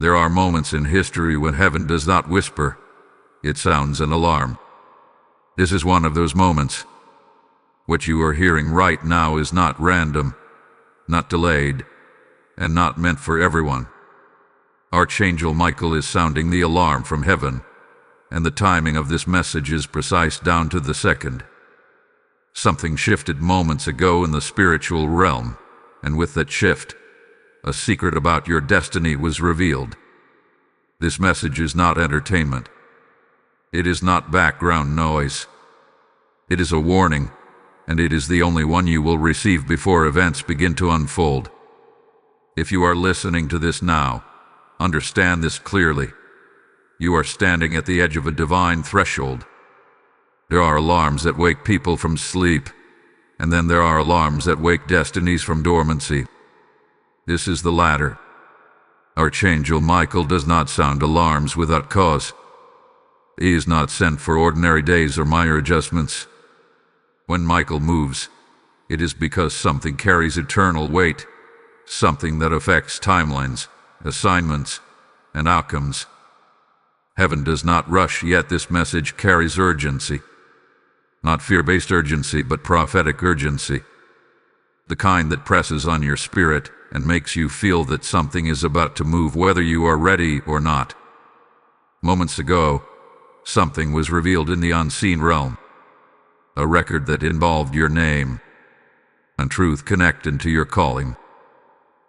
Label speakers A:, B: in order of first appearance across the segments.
A: There are moments in history when heaven does not whisper, it sounds an alarm. This is one of those moments. What you are hearing right now is not random, not delayed, and not meant for everyone. Archangel Michael is sounding the alarm from heaven, and the timing of this message is precise down to the second. Something shifted moments ago in the spiritual realm, and with that shift, a secret about your destiny was revealed. This message is not entertainment. It is not background noise. It is a warning, and it is the only one you will receive before events begin to unfold. If you are listening to this now, understand this clearly. You are standing at the edge of a divine threshold. There are alarms that wake people from sleep, and then there are alarms that wake destinies from dormancy. This is the latter. Archangel Michael does not sound alarms without cause. He is not sent for ordinary days or minor adjustments. When Michael moves, it is because something carries eternal weight, something that affects timelines, assignments, and outcomes. Heaven does not rush, yet this message carries urgency. Not fear-based urgency, but prophetic urgency. The kind that presses on your spirit and makes you feel that something is about to move whether you are ready or not. Moments ago, something was revealed in the unseen realm. A record that involved your name, and truth connected to your calling.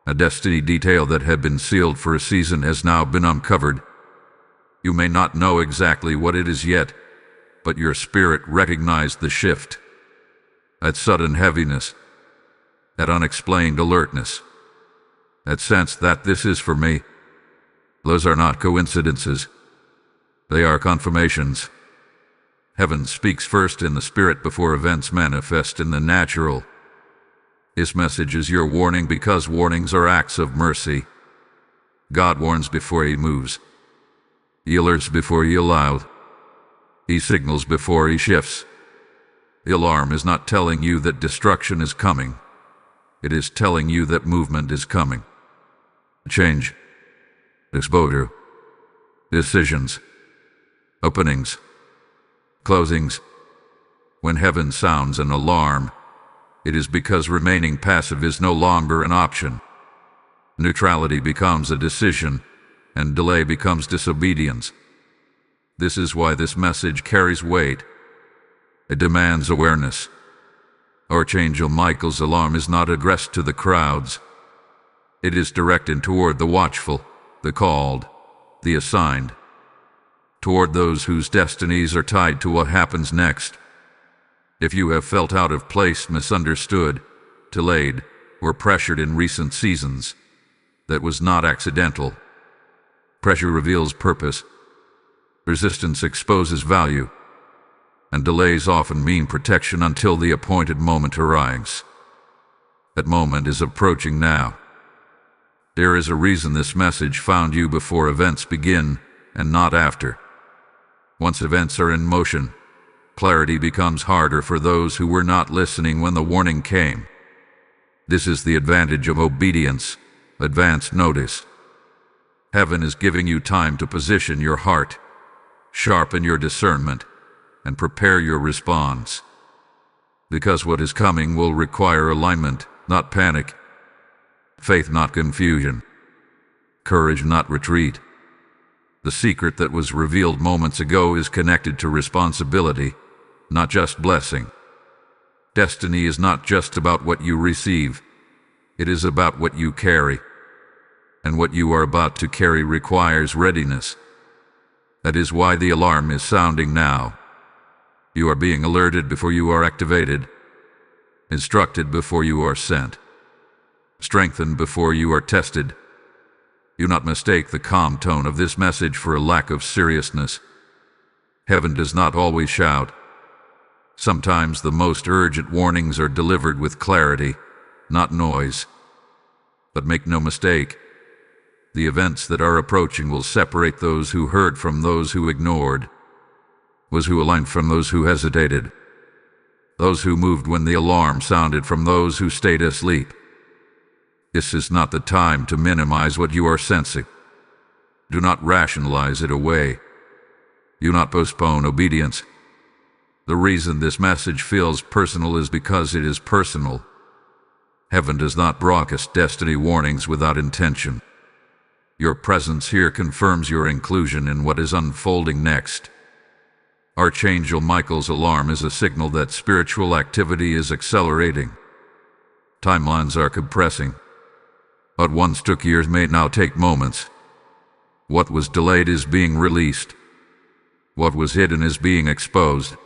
A: A destiny detail that had been sealed for a season has now been uncovered. You may not know exactly what it is yet, but your spirit recognized the shift. That sudden heaviness, that unexplained alertness, that sense that this is for me. Those are not coincidences. They are confirmations. Heaven speaks first in the spirit before events manifest in the natural. This message is your warning because warnings are acts of mercy. God warns before he moves. He alerts before he allows. He signals before he shifts. The alarm is not telling you that destruction is coming. It is telling you that movement is coming. Change, exposure, decisions, openings, closings. When heaven sounds an alarm, it is because remaining passive is no longer an option. Neutrality becomes a decision, and delay becomes disobedience. This is why this message carries weight. It demands awareness. Archangel Michael's alarm is not addressed to the crowds. It is directed toward the watchful, the called, the assigned. Toward those whose destinies are tied to what happens next. If you have felt out of place, misunderstood, delayed, or pressured in recent seasons, that was not accidental. Pressure reveals purpose. Resistance exposes value. And delays often mean protection until the appointed moment arrives. That moment is approaching now. There is a reason this message found you before events begin, and not after. Once events are in motion, clarity becomes harder for those who were not listening when the warning came. This is the advantage of obedience, advance notice. Heaven is giving you time to position your heart, sharpen your discernment, and prepare your response. Because what is coming will require alignment, not panic. Faith, not confusion. Courage, not retreat. The secret that was revealed moments ago is connected to responsibility, not just blessing. Destiny is not just about what you receive. It is about what you carry. And what you are about to carry requires readiness. That is why the alarm is sounding now. You are being alerted before you are activated, instructed before you are sent, strengthened before you are tested. Do not mistake the calm tone of this message for a lack of seriousness. Heaven does not always shout. Sometimes the most urgent warnings are delivered with clarity, not noise. But make no mistake, the events that are approaching will separate those who heard from those who ignored, those who aligned from those who hesitated, those who moved when the alarm sounded from those who stayed asleep. This is not the time to minimize what you are sensing. Do not rationalize it away. Do not postpone obedience. The reason this message feels personal is because it is personal. Heaven does not broadcast destiny warnings without intention. Your presence here confirms your inclusion in what is unfolding next. Archangel Michael's alarm is a signal that spiritual activity is accelerating. Timelines are compressing. What once took years may now take moments. What was delayed is being released. What was hidden is being exposed.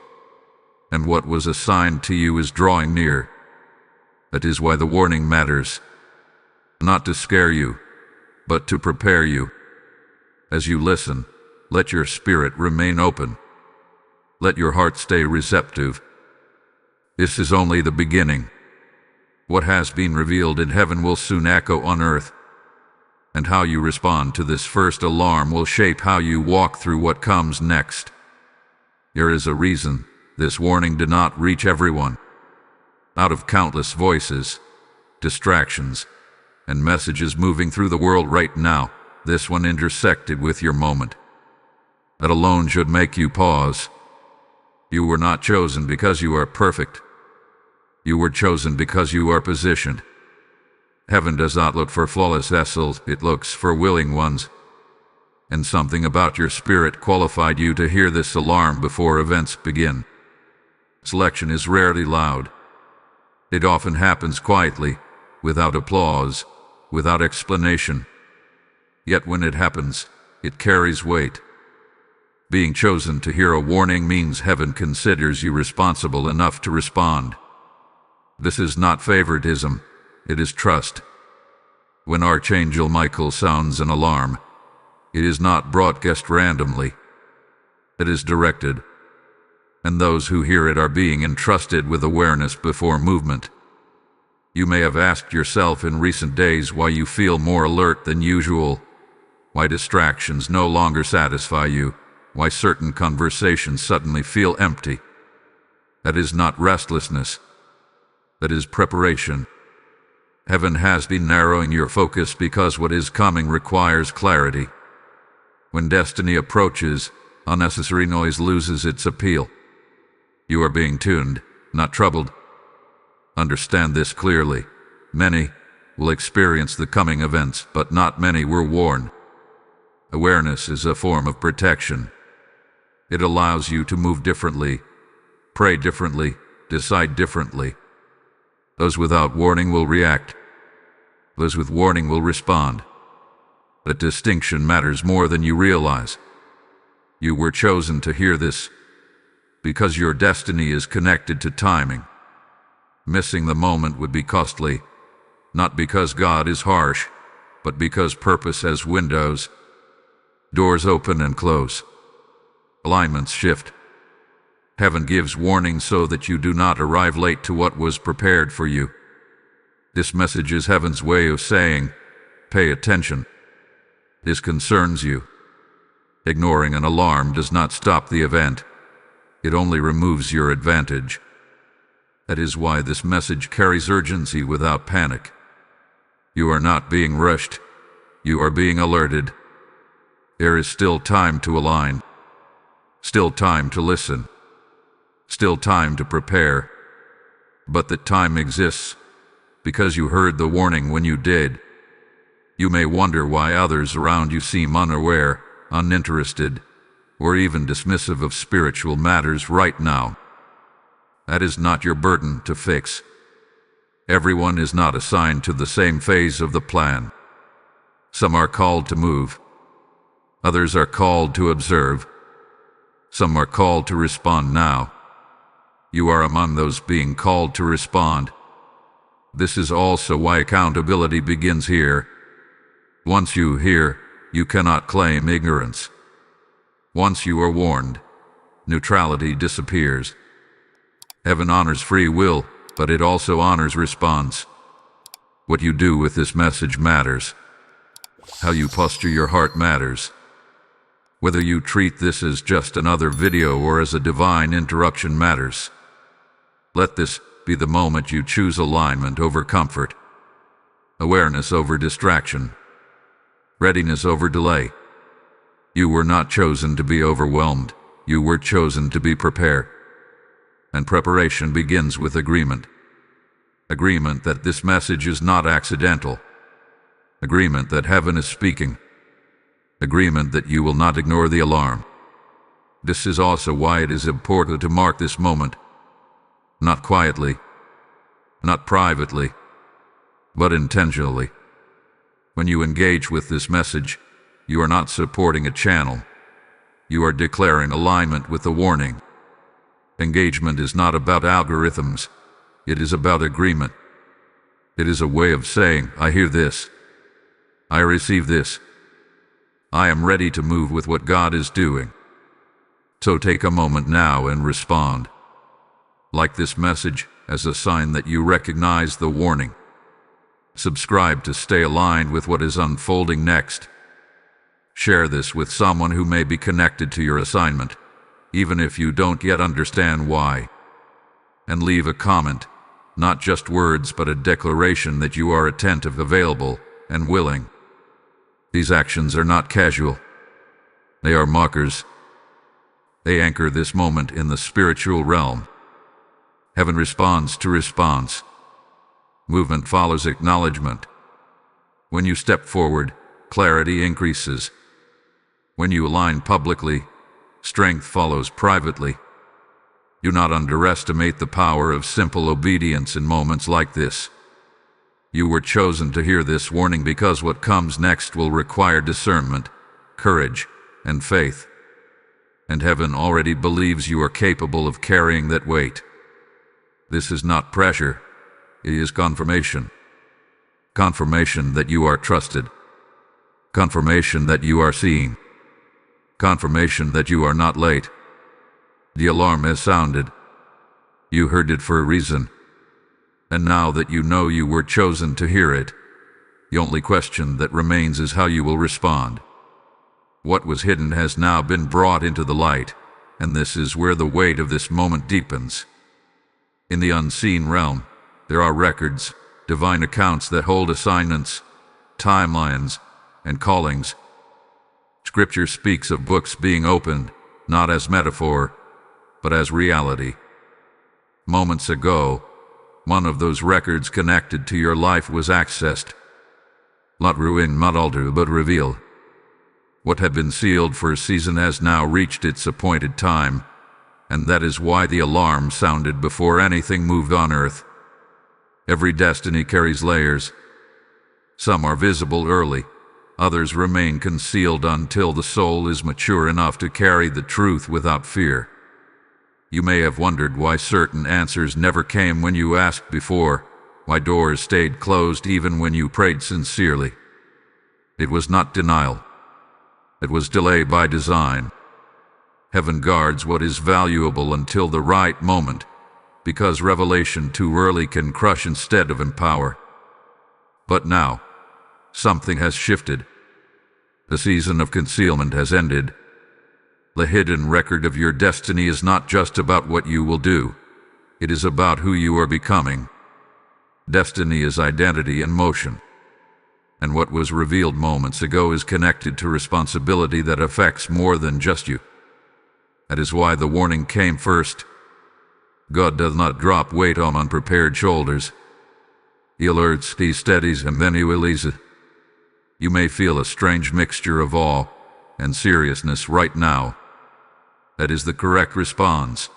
A: And what was assigned to you is drawing near. That is why the warning matters. Not to scare you, but to prepare you. As you listen, let your spirit remain open. Let your heart stay receptive. This is only the beginning. What has been revealed in heaven will soon echo on earth. And how you respond to this first alarm will shape how you walk through what comes next. There is a reason this warning did not reach everyone. Out of countless voices, distractions, and messages moving through the world right now, this one intersected with your moment. That alone should make you pause. You were not chosen because you are perfect. You were chosen because you are positioned. Heaven does not look for flawless vessels, it looks for willing ones. And something about your spirit qualified you to hear this alarm before events begin. Selection is rarely loud. It often happens quietly, without applause, without explanation. Yet when it happens, it carries weight. Being chosen to hear a warning means heaven considers you responsible enough to respond. This is not favoritism, it is trust. When Archangel Michael sounds an alarm, it is not broadcast randomly. It is directed. And those who hear it are being entrusted with awareness before movement. You may have asked yourself in recent days why you feel more alert than usual, why distractions no longer satisfy you, why certain conversations suddenly feel empty. That is not restlessness. That is preparation. Heaven has been narrowing your focus because what is coming requires clarity. When destiny approaches, unnecessary noise loses its appeal. You are being tuned, not troubled. Understand this clearly. Many will experience the coming events, but not many were warned. Awareness is a form of protection. It allows you to move differently, pray differently, decide differently. Those without warning will react. Those with warning will respond. That distinction matters more than you realize. You were chosen to hear this because your destiny is connected to timing. Missing the moment would be costly, not because God is harsh, but because purpose has windows. Doors open and close. Alignments shift. Heaven gives warning so that you do not arrive late to what was prepared for you. This message is heaven's way of saying, pay attention. This concerns you. Ignoring an alarm does not stop the event. It only removes your advantage. That is why this message carries urgency without panic. You are not being rushed. You are being alerted. There is still time to align. Still time to listen. Still time to prepare. But that time exists because you heard the warning when you did. You may wonder why others around you seem unaware, uninterested, or even dismissive of spiritual matters right now. That is not your burden to fix. Everyone is not assigned to the same phase of the plan. Some are called to move. Others are called to observe. Some are called to respond now. You are among those being called to respond. This is also why accountability begins here. Once you hear, you cannot claim ignorance. Once you are warned, neutrality disappears. Heaven honors free will, but it also honors response. What you do with this message matters. How you posture your heart matters. Whether you treat this as just another video or as a divine interruption matters. Let this be the moment you choose alignment over comfort, awareness over distraction, readiness over delay. You were not chosen to be overwhelmed. You were chosen to be prepared. And preparation begins with agreement. Agreement that this message is not accidental. Agreement that heaven is speaking. Agreement that you will not ignore the alarm. This is also why it is important to mark this moment. Not quietly, not privately, but intentionally. When you engage with this message, you are not supporting a channel. You are declaring alignment with the warning. Engagement is not about algorithms. It is about agreement. It is a way of saying, I hear this. I receive this. I am ready to move with what God is doing. So take a moment now and respond. Like this message as a sign that you recognize the warning. Subscribe to stay aligned with what is unfolding next. Share this with someone who may be connected to your assignment, even if you don't yet understand why. And leave a comment, not just words but a declaration that you are attentive, available, and willing. These actions are not casual. They are markers. They anchor this moment in the spiritual realm. Heaven responds to response. Movement follows acknowledgement. When you step forward, clarity increases. When you align publicly, strength follows privately. Do not underestimate the power of simple obedience in moments like this. You were chosen to hear this warning because what comes next will require discernment, courage, and faith. And heaven already believes you are capable of carrying that weight. This is not pressure. It is confirmation. Confirmation that you are trusted. Confirmation that you are seen. Confirmation that you are not late. The alarm has sounded. You heard it for a reason. And now that you know you were chosen to hear it, the only question that remains is how you will respond. What was hidden has now been brought into the light, and this is where the weight of this moment deepens. In the unseen realm, there are records, divine accounts that hold assignments, timelines, and callings. Scripture speaks of books being opened, not as metaphor, but as reality. Moments ago, one of those records connected to your life was accessed. Not ruined, not altered, but revealed. What had been sealed for a season has now reached its appointed time, and that is why the alarm sounded before anything moved on earth. Every destiny carries layers. Some are visible early, others remain concealed until the soul is mature enough to carry the truth without fear. You may have wondered why certain answers never came when you asked before, why doors stayed closed even when you prayed sincerely. It was not denial. It was delay by design. Heaven guards what is valuable until the right moment, because revelation too early can crush instead of empower. But now, something has shifted. The season of concealment has ended. The hidden record of your destiny is not just about what you will do. It is about who you are becoming. Destiny is identity in motion. And what was revealed moments ago is connected to responsibility that affects more than just you. That is why the warning came first. God does not drop weight on unprepared shoulders. He alerts, he steadies, and then he releases. You may feel a strange mixture of awe and seriousness right now. That is the correct response.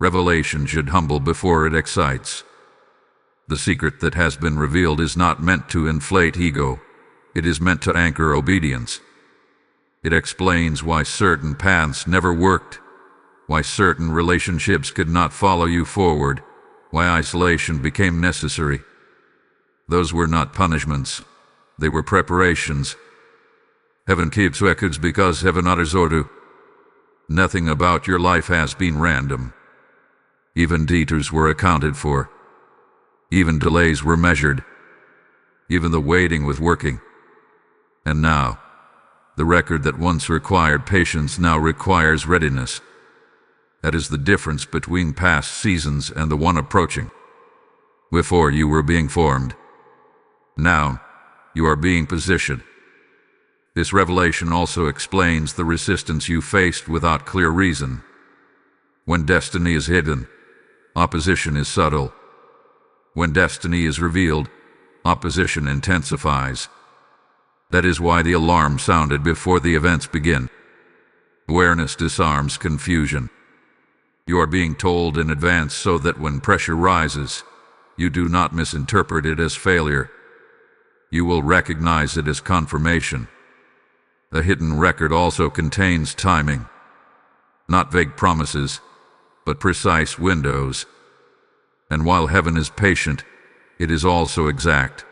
A: Revelation should humble before it excites. The secret that has been revealed is not meant to inflate ego. It is meant to anchor obedience. It explains why certain paths never worked, why certain relationships could not follow you forward, why isolation became necessary. Those were not punishments. They were preparations. Heaven keeps records because heaven honors order. Nothing about your life has been random. Even detours were accounted for. Even delays were measured. Even the waiting was working. And now, the record that once required patience now requires readiness. That is the difference between past seasons and the one approaching. Before you were being formed. Now, you are being positioned. This revelation also explains the resistance you faced without clear reason. When destiny is hidden, opposition is subtle. When destiny is revealed, opposition intensifies. That is why the alarm sounded before the events begin. Awareness disarms confusion. You are being told in advance so that when pressure rises, you do not misinterpret it as failure. You will recognize it as confirmation. The hidden record also contains timing. Not vague promises, but precise windows. And while heaven is patient, it is also exact.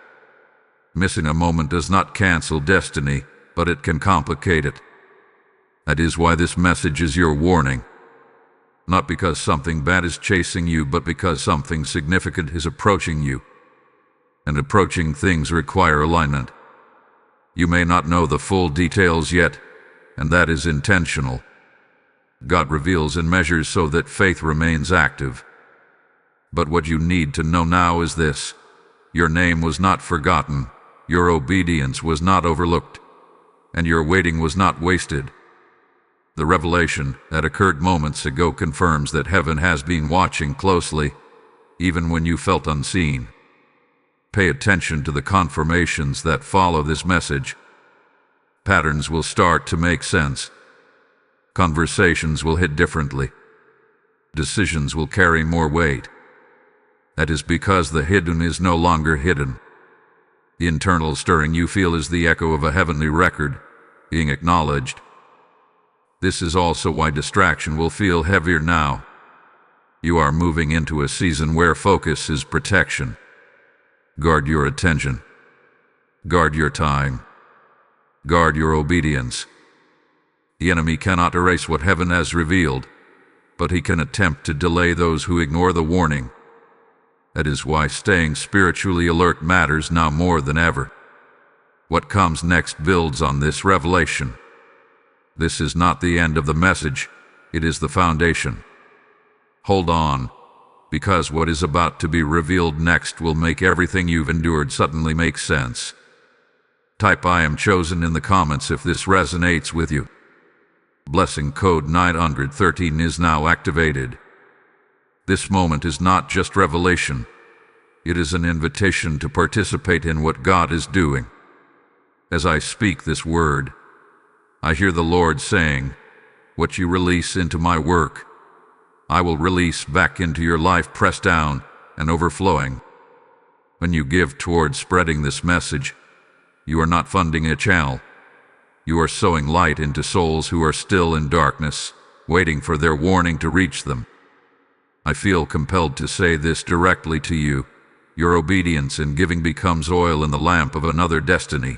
A: Missing a moment does not cancel destiny, but it can complicate it. That is why this message is your warning. Not because something bad is chasing you, but because something significant is approaching you. And approaching things require alignment. You may not know the full details yet, and that is intentional. God reveals and measures so that faith remains active. But what you need to know now is this: your name was not forgotten, your obedience was not overlooked, and your waiting was not wasted. The revelation that occurred moments ago confirms that heaven has been watching closely, even when you felt unseen. Pay attention to the confirmations that follow this message. Patterns will start to make sense. Conversations will hit differently. Decisions will carry more weight. That is because the hidden is no longer hidden. The internal stirring you feel is the echo of a heavenly record being acknowledged. This is also why distraction will feel heavier now. You are moving into a season where focus is protection. Guard your attention. Guard your time. Guard your obedience. The enemy cannot erase what heaven has revealed, but he can attempt to delay those who ignore the warning. That is why staying spiritually alert matters now more than ever. What comes next builds on this revelation. This is not the end of the message, it is the foundation. Hold on, because what is about to be revealed next will make everything you've endured suddenly make sense. Type "I am chosen" in the comments if this resonates with you. Blessing code 913 is now activated. This moment is not just revelation. It is an invitation to participate in what God is doing. As I speak this word, I hear the Lord saying, "What you release into my work, I will release back into your life, pressed down and overflowing." When you give towards spreading this message, you are not funding a channel. You are sowing light into souls who are still in darkness, waiting for their warning to reach them. I feel compelled to say this directly to you. Your obedience in giving becomes oil in the lamp of another destiny.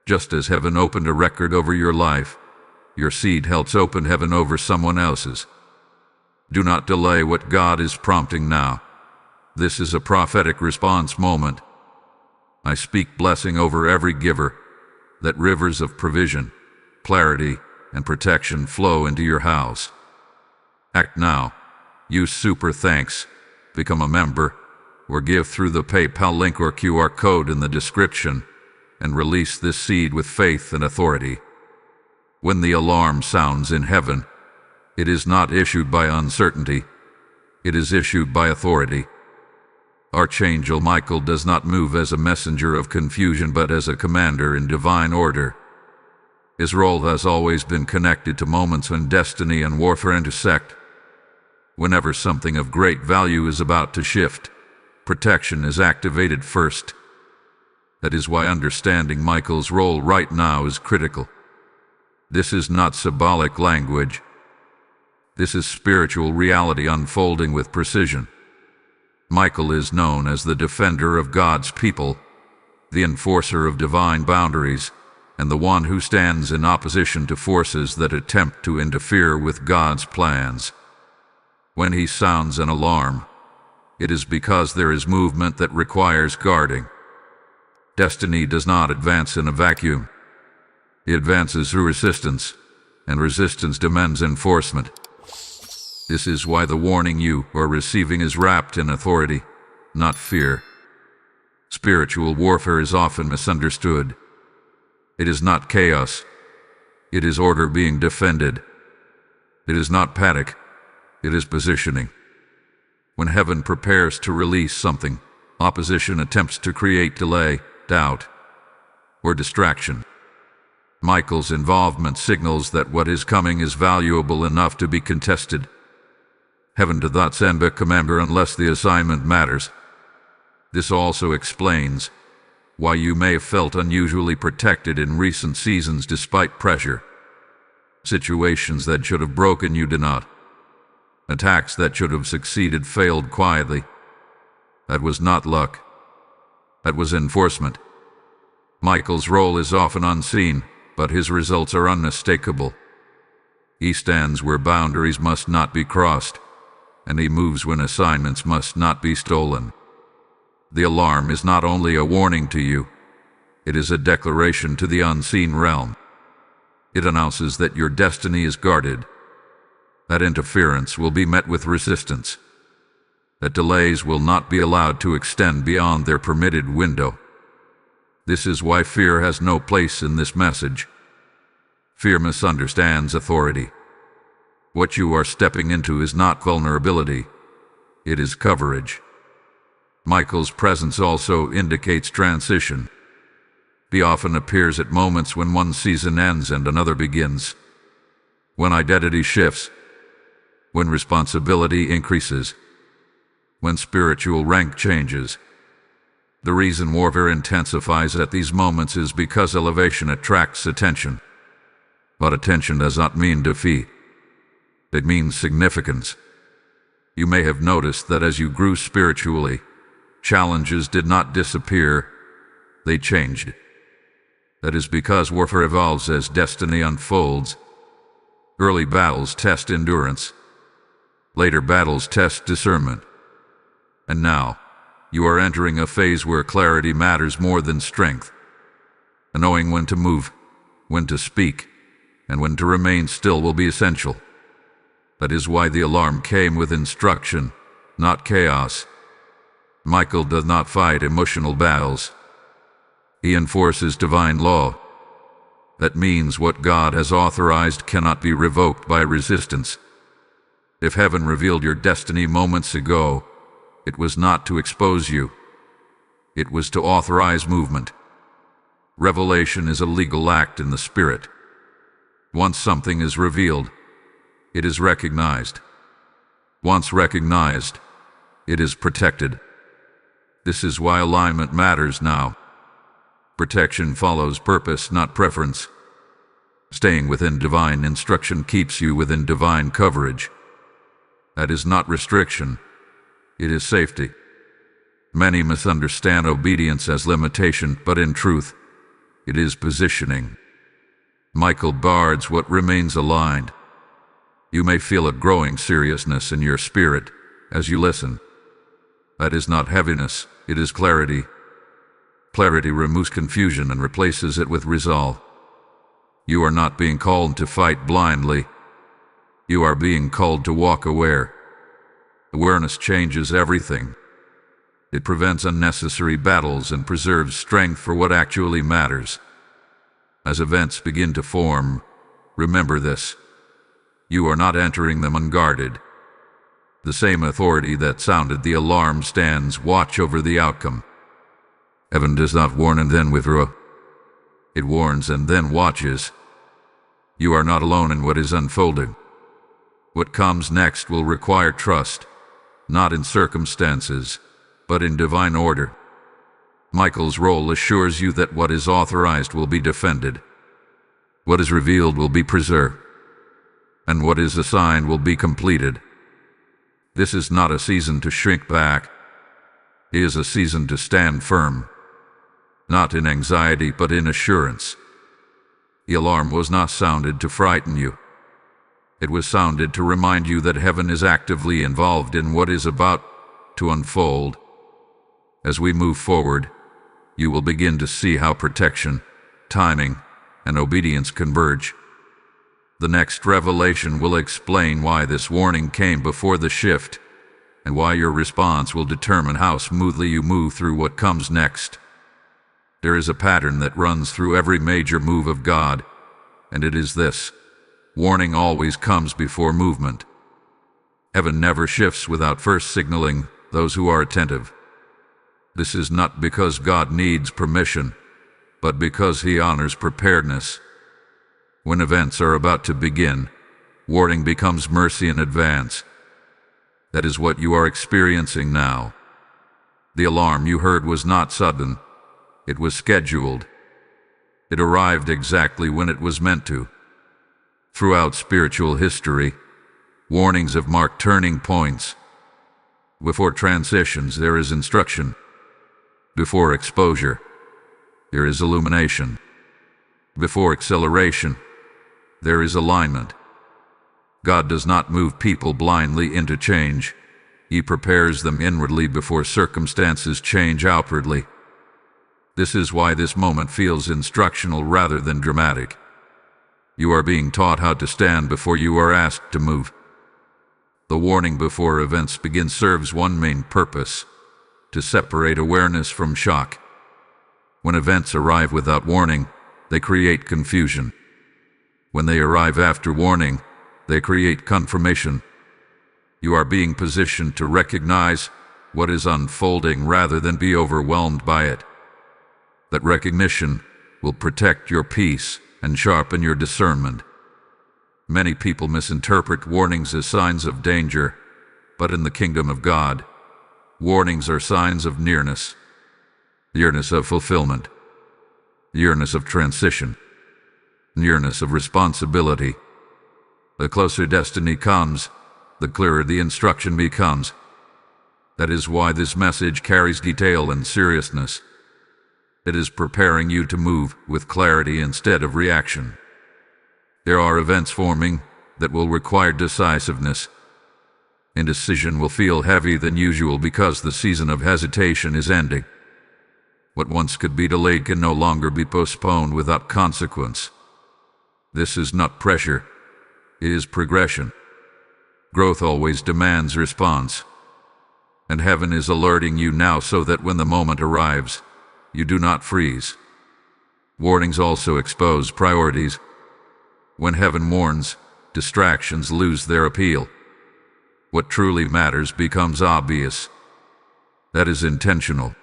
A: Just as heaven opened a record over your life, your seed helps open heaven over someone else's. Do not delay what God is prompting now. This is a prophetic response moment. I speak blessing over every giver, that rivers of provision, clarity, and protection flow into your house. Act now. Use super thanks, become a member, or give through the PayPal link or QR code in the description, and release this seed with faith and authority. When the alarm sounds in heaven, it is not issued by uncertainty, it is issued by authority. Archangel Michael does not move as a messenger of confusion but as a commander in divine order. His role has always been connected to moments when destiny and warfare intersect. Whenever something of great value is about to shift, protection is activated first. That is why understanding Michael's role right now is critical. This is not symbolic language. This is spiritual reality unfolding with precision. Michael is known as the defender of God's people, the enforcer of divine boundaries, and the one who stands in opposition to forces that attempt to interfere with God's plans. When he sounds an alarm, it is because there is movement that requires guarding. Destiny does not advance in a vacuum. It advances through resistance, and resistance demands enforcement. This is why the warning you are receiving is wrapped in authority, not fear. Spiritual warfare is often misunderstood. It is not chaos. It is order being defended. It is not panic. It is positioning. When heaven prepares to release something, opposition attempts to create delay, doubt, or distraction. Michael's involvement signals that what is coming is valuable enough to be contested. Heaven does not send a commander unless the assignment matters. This also explains why you may have felt unusually protected in recent seasons despite pressure. Situations that should have broken you did not. Attacks that should have succeeded failed quietly. That was not luck. That was enforcement. Michael's role is often unseen, but his results are unmistakable. He stands where boundaries must not be crossed, and he moves when assignments must not be stolen. The alarm is not only a warning to you, it is a declaration to the unseen realm. It announces that your destiny is guarded, that interference will be met with resistance, that delays will not be allowed to extend beyond their permitted window. This is why fear has no place in this message. Fear misunderstands authority. What you are stepping into is not vulnerability, it is coverage. Michael's presence also indicates transition. He often appears at moments when one season ends and another begins, when identity shifts, when responsibility increases, when spiritual rank changes. The reason warfare intensifies at these moments is because elevation attracts attention. But attention does not mean defeat. It means significance. You may have noticed that as you grew spiritually, challenges did not disappear, they changed. That is because warfare evolves as destiny unfolds. Early battles test endurance. Later battles test discernment. And now, you are entering a phase where clarity matters more than strength. And knowing when to move, when to speak, and when to remain still will be essential. That is why the alarm came with instruction, not chaos. Michael does not fight emotional battles. He enforces divine law. That means what God has authorized cannot be revoked by resistance. If heaven revealed your destiny moments ago, it was not to expose you. It was to authorize movement. Revelation is a legal act in the spirit. Once something is revealed, it is recognized. Once recognized, it is protected. This is why alignment matters now. Protection follows purpose, not preference. Staying within divine instruction keeps you within divine coverage. That is not restriction. It is safety. Many misunderstand obedience as limitation, but in truth, it is positioning. Michael guards what remains aligned. You may feel a growing seriousness in your spirit as you listen. That is not heaviness, it is clarity. Clarity removes confusion and replaces it with resolve. You are not being called to fight blindly. You are being called to walk aware. Awareness changes everything. It prevents unnecessary battles and preserves strength for what actually matters. As events begin to form, remember this. You are not entering them unguarded. The same authority that sounded the alarm stands watch over the outcome. Heaven does not warn and then withdraw. It warns and then watches. You are not alone in what is unfolding. What comes next will require trust, not in circumstances, but in divine order. Michael's role assures you that what is authorized will be defended. What is revealed will be preserved. And what is assigned will be completed. This is not a season to shrink back. It is a season to stand firm. Not in anxiety, but in assurance. The alarm was not sounded to frighten you. It was sounded to remind you that heaven is actively involved in what is about to unfold. As we move forward, you will begin to see how protection, timing, and obedience converge. The next revelation will explain why this warning came before the shift, and why your response will determine how smoothly you move through what comes next. There is a pattern that runs through every major move of God, and it is this: warning always comes before movement. Heaven never shifts without first signaling those who are attentive. This is not because God needs permission, but because He honors preparedness. When events are about to begin, warning becomes mercy in advance. That is what you are experiencing now. The alarm you heard was not sudden. It was scheduled. It arrived exactly when it was meant to. Throughout spiritual history, warnings have marked turning points. Before transitions, there is instruction. Before exposure, there is illumination. Before acceleration, there is alignment. God does not move people blindly into change. He prepares them inwardly before circumstances change outwardly. This is why this moment feels instructional rather than dramatic. You are being taught how to stand before you are asked to move. The warning before events begin serves one main purpose: to separate awareness from shock. When events arrive without warning, they create confusion. When they arrive after warning, they create confirmation. You are being positioned to recognize what is unfolding rather than be overwhelmed by it. That recognition will protect your peace and sharpen your discernment. Many people misinterpret warnings as signs of danger, but in the kingdom of God, warnings are signs of nearness of fulfillment, nearness of transition, nearness of responsibility. The closer destiny comes, the clearer the instruction becomes. That is why this message carries detail and seriousness. It is preparing you to move with clarity instead of reaction. There are events forming that will require decisiveness. Indecision will feel heavier than usual because the season of hesitation is ending. What once could be delayed can no longer be postponed without consequence. This is not pressure, it is progression. Growth always demands response. And heaven is alerting you now so that when the moment arrives, you do not freeze. Warnings also expose priorities. When heaven warns, distractions lose their appeal. What truly matters becomes obvious. That is intentional.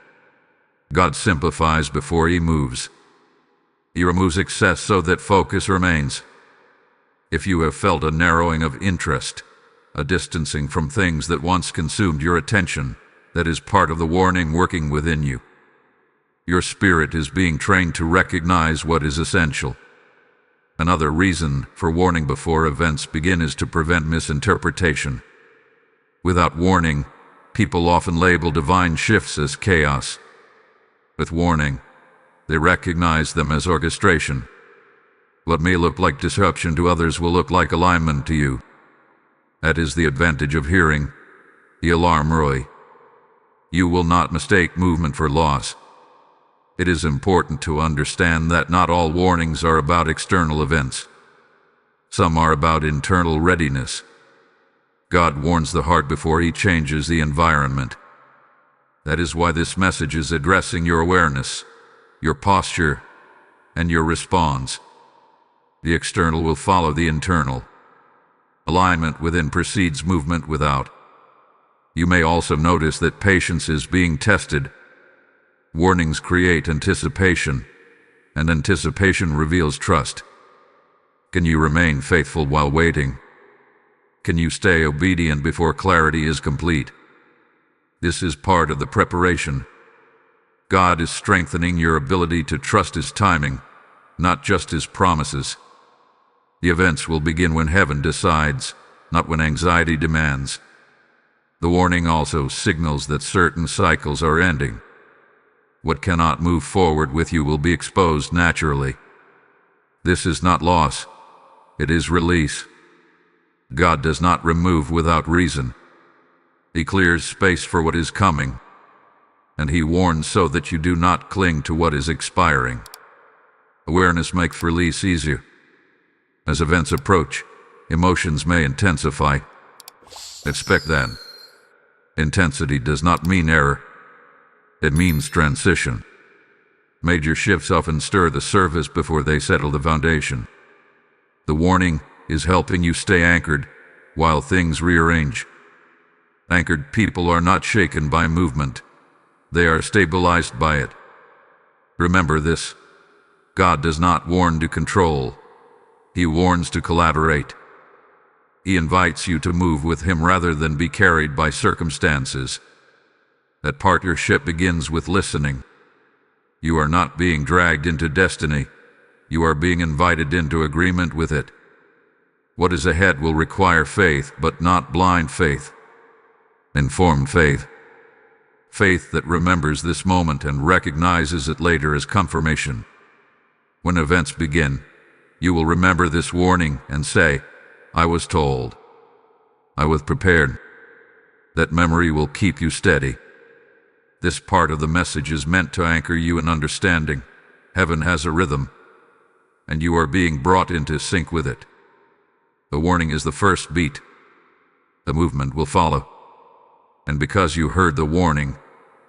A: God simplifies before He moves. He removes excess so that focus remains. If you have felt a narrowing of interest, a distancing from things that once consumed your attention, that is part of the warning working within you. Your spirit is being trained to recognize what is essential. Another reason for warning before events begin is to prevent misinterpretation. Without warning, people often label divine shifts as chaos. With warning, they recognize them as orchestration. What may look like disruption to others will look like alignment to you. That is the advantage of hearing the alarm early. You will not mistake movement for loss. It is important to understand that not all warnings are about external events. Some are about internal readiness. God warns the heart before He changes the environment. That is why this message is addressing your awareness, your posture, and your response. The external will follow the internal. Alignment within precedes movement without. You may also notice that patience is being tested. Warnings create anticipation, and anticipation reveals trust. Can you remain faithful while waiting? Can you stay obedient before clarity is complete? This is part of the preparation. God is strengthening your ability to trust His timing, not just His promises. The events will begin when heaven decides, not when anxiety demands. The warning also signals that certain cycles are ending. What cannot move forward with you will be exposed naturally. This is not loss, it is release. God does not remove without reason. He clears space for what is coming, and He warns so that you do not cling to what is expiring. Awareness makes release easier. As events approach, emotions may intensify. Expect that. Intensity does not mean error. It means transition. Major shifts often stir the surface before they settle the foundation. The warning is helping you stay anchored while things rearrange. Anchored people are not shaken by movement. They are stabilized by it. Remember this. God does not warn to control. He warns to collaborate. He invites you to move with Him rather than be carried by circumstances. That partnership begins with listening. You are not being dragged into destiny. You are being invited into agreement with it. What is ahead will require faith, but not blind faith. Informed faith. Faith that remembers this moment and recognizes it later as confirmation. When events begin, you will remember this warning and say, I was told. I was prepared. That memory will keep you steady. This part of the message is meant to anchor you in understanding. Heaven has a rhythm, and you are being brought into sync with it. The warning is the first beat. The movement will follow. And because you heard the warning,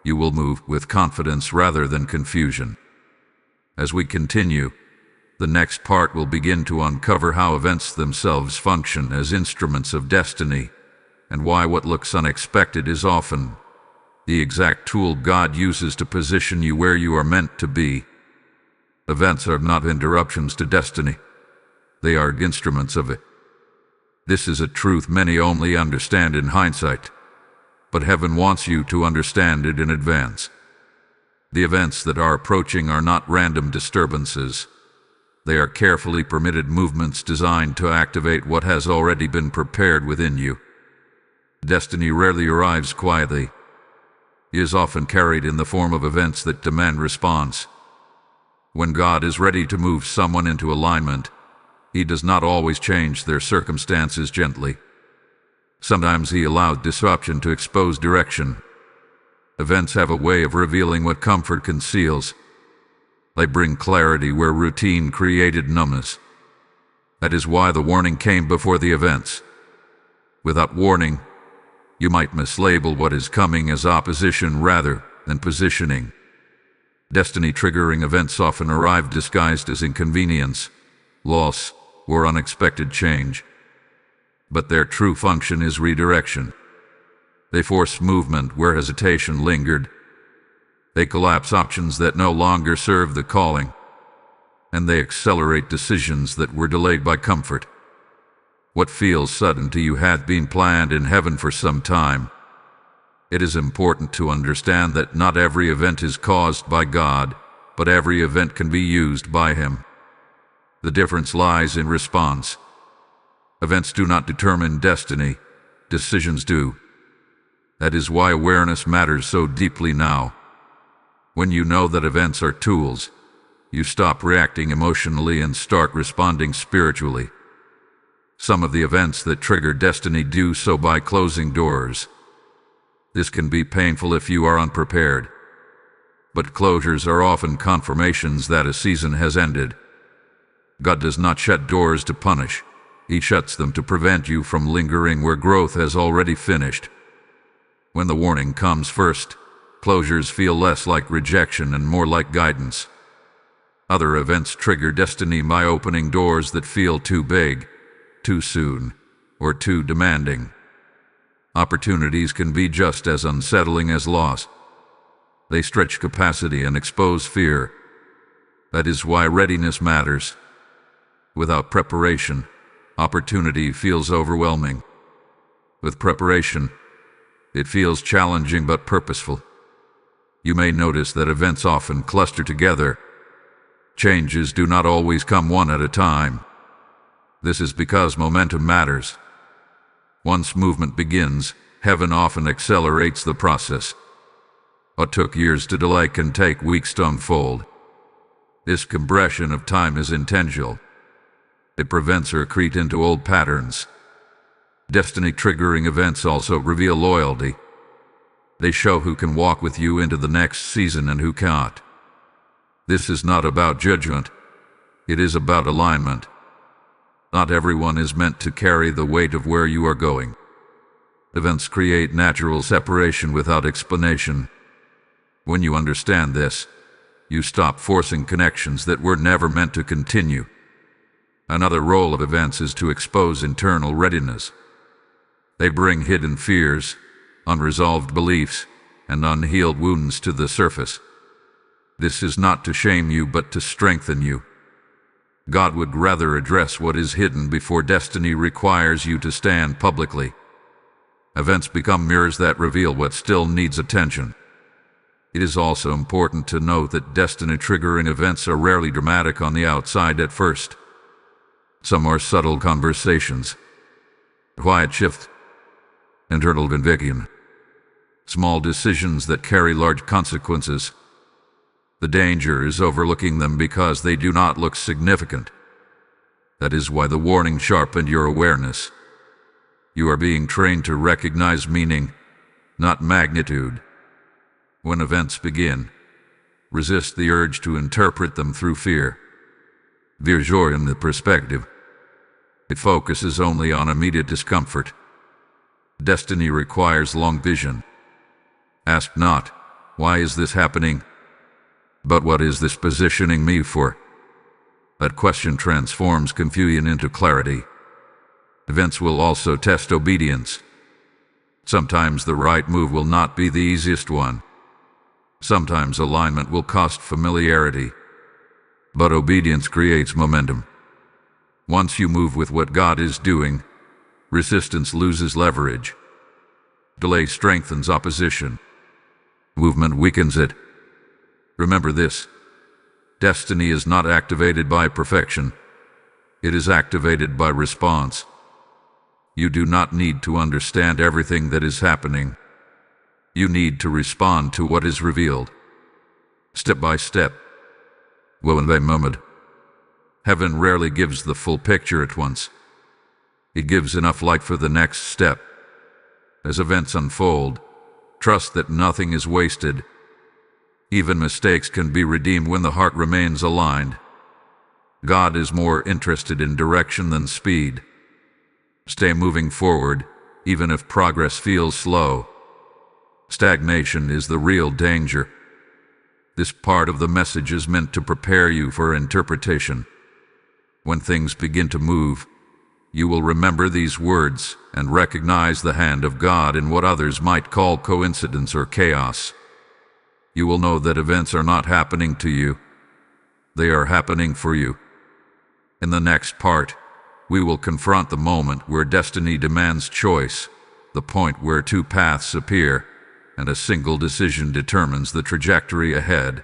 A: you will move with confidence rather than confusion. As we continue, the next part will begin to uncover how events themselves function as instruments of destiny, and why what looks unexpected is often the exact tool God uses to position you where you are meant to be. Events are not interruptions to destiny. They are instruments of it. This is a truth many only understand in hindsight, but heaven wants you to understand it in advance. The events that are approaching are not random disturbances. They are carefully permitted movements designed to activate what has already been prepared within you. Destiny rarely arrives quietly. It is often carried in the form of events that demand response. When God is ready to move someone into alignment, He does not always change their circumstances gently. Sometimes He allows disruption to expose direction. Events have a way of revealing what comfort conceals. They bring clarity where routine created numbness. That is why the warning came before the events. Without warning, you might mislabel what is coming as opposition rather than positioning. Destiny-triggering events often arrive disguised as inconvenience, loss, or unexpected change. But their true function is redirection. They force movement where hesitation lingered. They collapse options that no longer serve the calling, and they accelerate decisions that were delayed by comfort. What feels sudden to you had been planned in heaven for some time. It is important to understand that not every event is caused by God, but every event can be used by Him. The difference lies in response. Events do not determine destiny, decisions do. That is why awareness matters so deeply now. When you know that events are tools, you stop reacting emotionally and start responding spiritually. Some of the events that trigger destiny do so by closing doors. This can be painful if you are unprepared. But closures are often confirmations that a season has ended. God does not shut doors to punish. He shuts them to prevent you from lingering where growth has already finished. When the warning comes first, closures feel less like rejection and more like guidance. Other events trigger destiny by opening doors that feel too big, too soon, or too demanding. Opportunities can be just as unsettling as loss. They stretch capacity and expose fear. That is why readiness matters. Without preparation, opportunity feels overwhelming. With preparation, it feels challenging but purposeful. You may notice that events often cluster together. Changes do not always come one at a time. This is because momentum matters. Once movement begins, heaven often accelerates the process. What took years to delay can take weeks to unfold. This compression of time is intentional. It prevents a retreat into old patterns. Destiny-triggering events also reveal loyalty. They show who can walk with you into the next season and who cannot. This is not about judgment. It is about alignment. Not everyone is meant to carry the weight of where you are going. Events create natural separation without explanation. When you understand this, You stop forcing connections that were never meant to continue. Another role of events is to expose internal readiness. They bring hidden fears, unresolved beliefs, and unhealed wounds to the surface. This is not to shame you, but to strengthen you. God would rather address what is hidden before destiny requires you to stand publicly. Events become mirrors that reveal what still needs attention. It is also important to note that destiny-triggering events are rarely dramatic on the outside at first. Some are subtle conversations, quiet shift, internal conviction, small decisions that carry large consequences. The danger is overlooking them because they do not look significant. That is why the warning sharpened your awareness. You are being trained to recognize meaning, not magnitude. When events begin, resist the urge to interpret them through fear. Virjoy in the perspective. It focuses only on immediate discomfort. Destiny requires long vision. Ask not, why is this happening? But what is this positioning me for? That question transforms confusion into clarity. Events will also test obedience. Sometimes the right move will not be the easiest one. Sometimes alignment will cost familiarity. But obedience creates momentum. Once you move with what God is doing, resistance loses leverage. Delay strengthens opposition. Movement weakens it. Remember this: destiny is not activated by perfection. It is activated by response. You do not need to understand everything that is happening. You need to respond to what is revealed. Step by step. Moment by moment. Heaven rarely gives the full picture at once. It gives enough light for the next step. As events unfold, trust that nothing is wasted. Even mistakes can be redeemed when the heart remains aligned. God is more interested in direction than speed. Stay moving forward, even if progress feels slow. Stagnation is the real danger. This part of the message is meant to prepare you for interpretation. When things begin to move, you will remember these words and recognize the hand of God in what others might call coincidence or chaos. You will know that events are not happening to you. They are happening for you. In the next part, we will confront the moment where destiny demands choice, the point where two paths appear, and a single decision determines the trajectory ahead.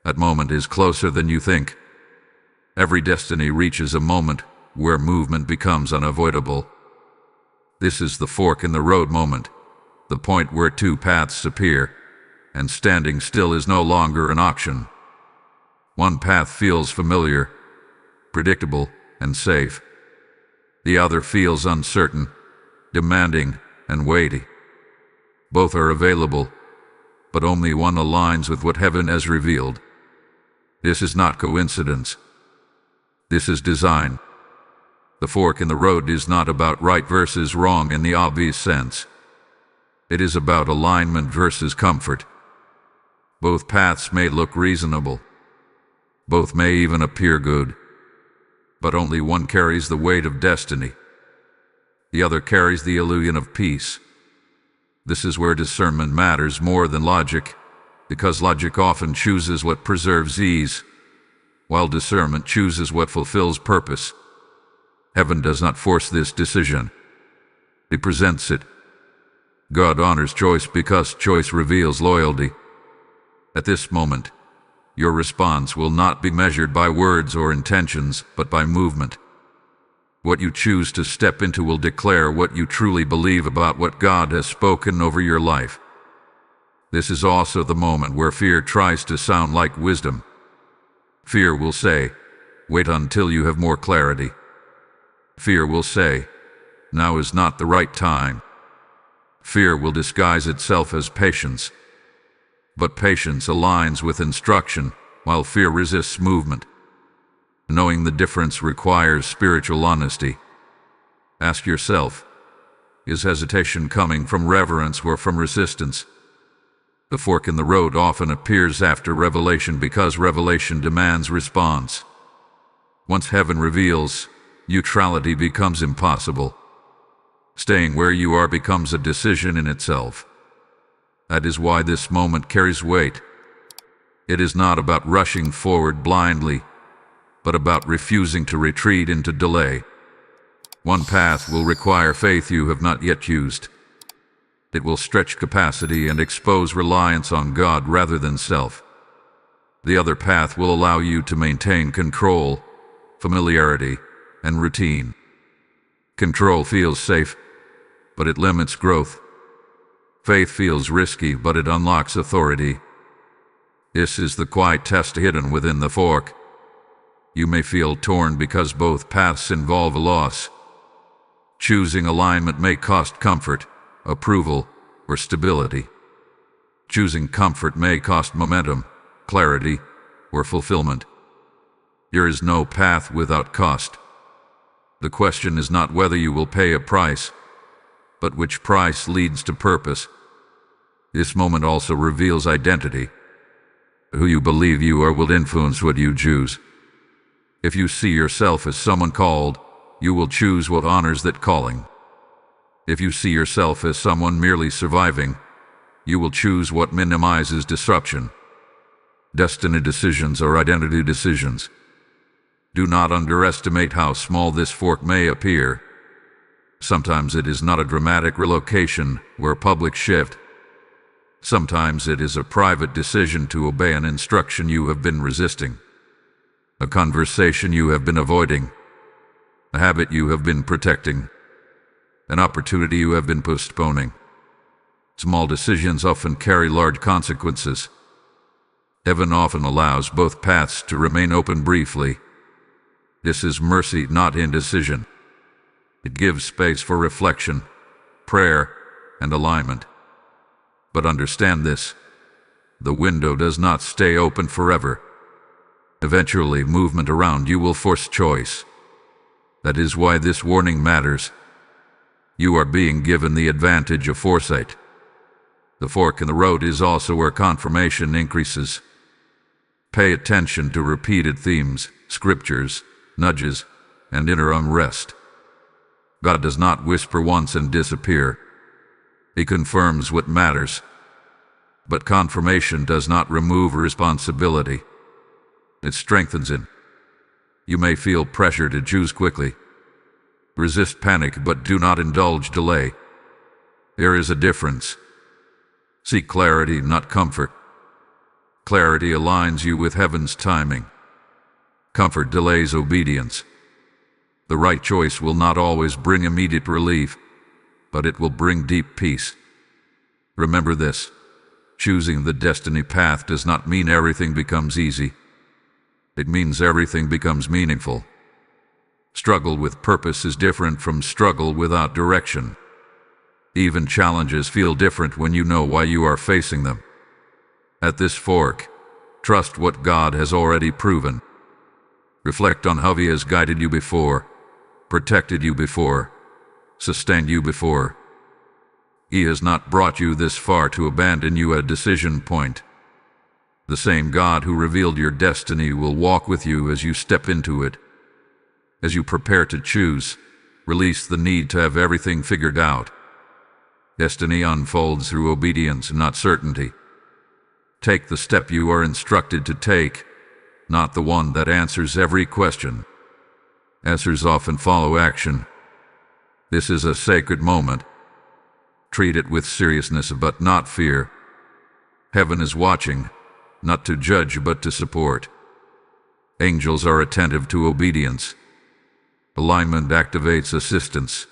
A: That moment is closer than you think. Every destiny reaches a moment where movement becomes unavoidable. This is the fork in the road moment, the point where two paths appear, and standing still is no longer an option. One path feels familiar, predictable, and safe. The other feels uncertain, demanding, and weighty. Both are available, but only one aligns with what heaven has revealed. This is not coincidence. This is design. The fork in the road is not about right versus wrong in the obvious sense. It is about alignment versus comfort. Both paths may look reasonable. Both may even appear good. But only one carries the weight of destiny. The other carries the illusion of peace. This is where discernment matters more than logic, because logic often chooses what preserves ease, while discernment chooses what fulfills purpose. Heaven does not force this decision. It presents it. God honors choice because choice reveals loyalty. At this moment, your response will not be measured by words or intentions, but by movement. What you choose to step into will declare what you truly believe about what God has spoken over your life. This is also the moment where fear tries to sound like wisdom. Fear will say, "Wait until you have more clarity." Fear will say, "Now is not the right time." Fear will disguise itself as patience. But patience aligns with instruction, while fear resists movement. Knowing the difference requires spiritual honesty. Ask yourself, is hesitation coming from reverence or from resistance? The fork in the road often appears after revelation because revelation demands response. Once heaven reveals, neutrality becomes impossible. Staying where you are becomes a decision in itself. That is why this moment carries weight. It is not about rushing forward blindly, but about refusing to retreat into delay. One path will require faith you have not yet used. It will stretch capacity and expose reliance on God rather than self. The other path will allow you to maintain control, familiarity, and routine. Control feels safe, but it limits growth. Faith feels risky, but it unlocks authority. This is the quiet test hidden within the fork. You may feel torn because both paths involve a loss. Choosing alignment may cost comfort, approval, or stability. Choosing comfort may cost momentum, clarity, or fulfillment. There is no path without cost. The question is not whether you will pay a price, but which price leads to purpose. This moment also reveals identity. Who you believe you are will influence what you choose. If you see yourself as someone called, you will choose what honors that calling. If you see yourself as someone merely surviving, you will choose what minimizes disruption. Destiny decisions are identity decisions. Do not underestimate how small this fork may appear. Sometimes it is not a dramatic relocation or a public shift. Sometimes it is a private decision to obey an instruction you have been resisting, a conversation you have been avoiding, a habit you have been protecting, an opportunity you have been postponing. Small decisions often carry large consequences. Heaven often allows both paths to remain open briefly. This is mercy, not indecision. It gives space for reflection, prayer, and alignment. But understand this: the window does not stay open forever. Eventually, movement around you will force choice. That is why this warning matters. You are being given the advantage of foresight. The fork in the road is also where confirmation increases. Pay attention to repeated themes, scriptures, nudges, and inner unrest. God does not whisper once and disappear. He confirms what matters. But confirmation does not remove responsibility. It strengthens it. You may feel pressure to choose quickly. Resist panic, but do not indulge delay. There is a difference. Seek clarity, not comfort. Clarity aligns you with heaven's timing. Comfort delays obedience. The right choice will not always bring immediate relief, but it will bring deep peace. Remember this: choosing the destiny path does not mean everything becomes easy. It means everything becomes meaningful. Struggle with purpose is different from struggle without direction. Even challenges feel different when you know why you are facing them. At this fork, trust what God has already proven. Reflect on how He has guided you before, protected you before, sustained you before. He has not brought you this far to abandon you at a decision point. The same God who revealed your destiny will walk with you as you step into it. As you prepare to choose, release the need to have everything figured out. Destiny unfolds through obedience, not certainty. Take the step you are instructed to take, not the one that answers every question. Answers often follow action. This is a sacred moment. Treat it with seriousness but not fear. Heaven is watching, not to judge but to support. Angels are attentive to obedience. Alignment activates assistance.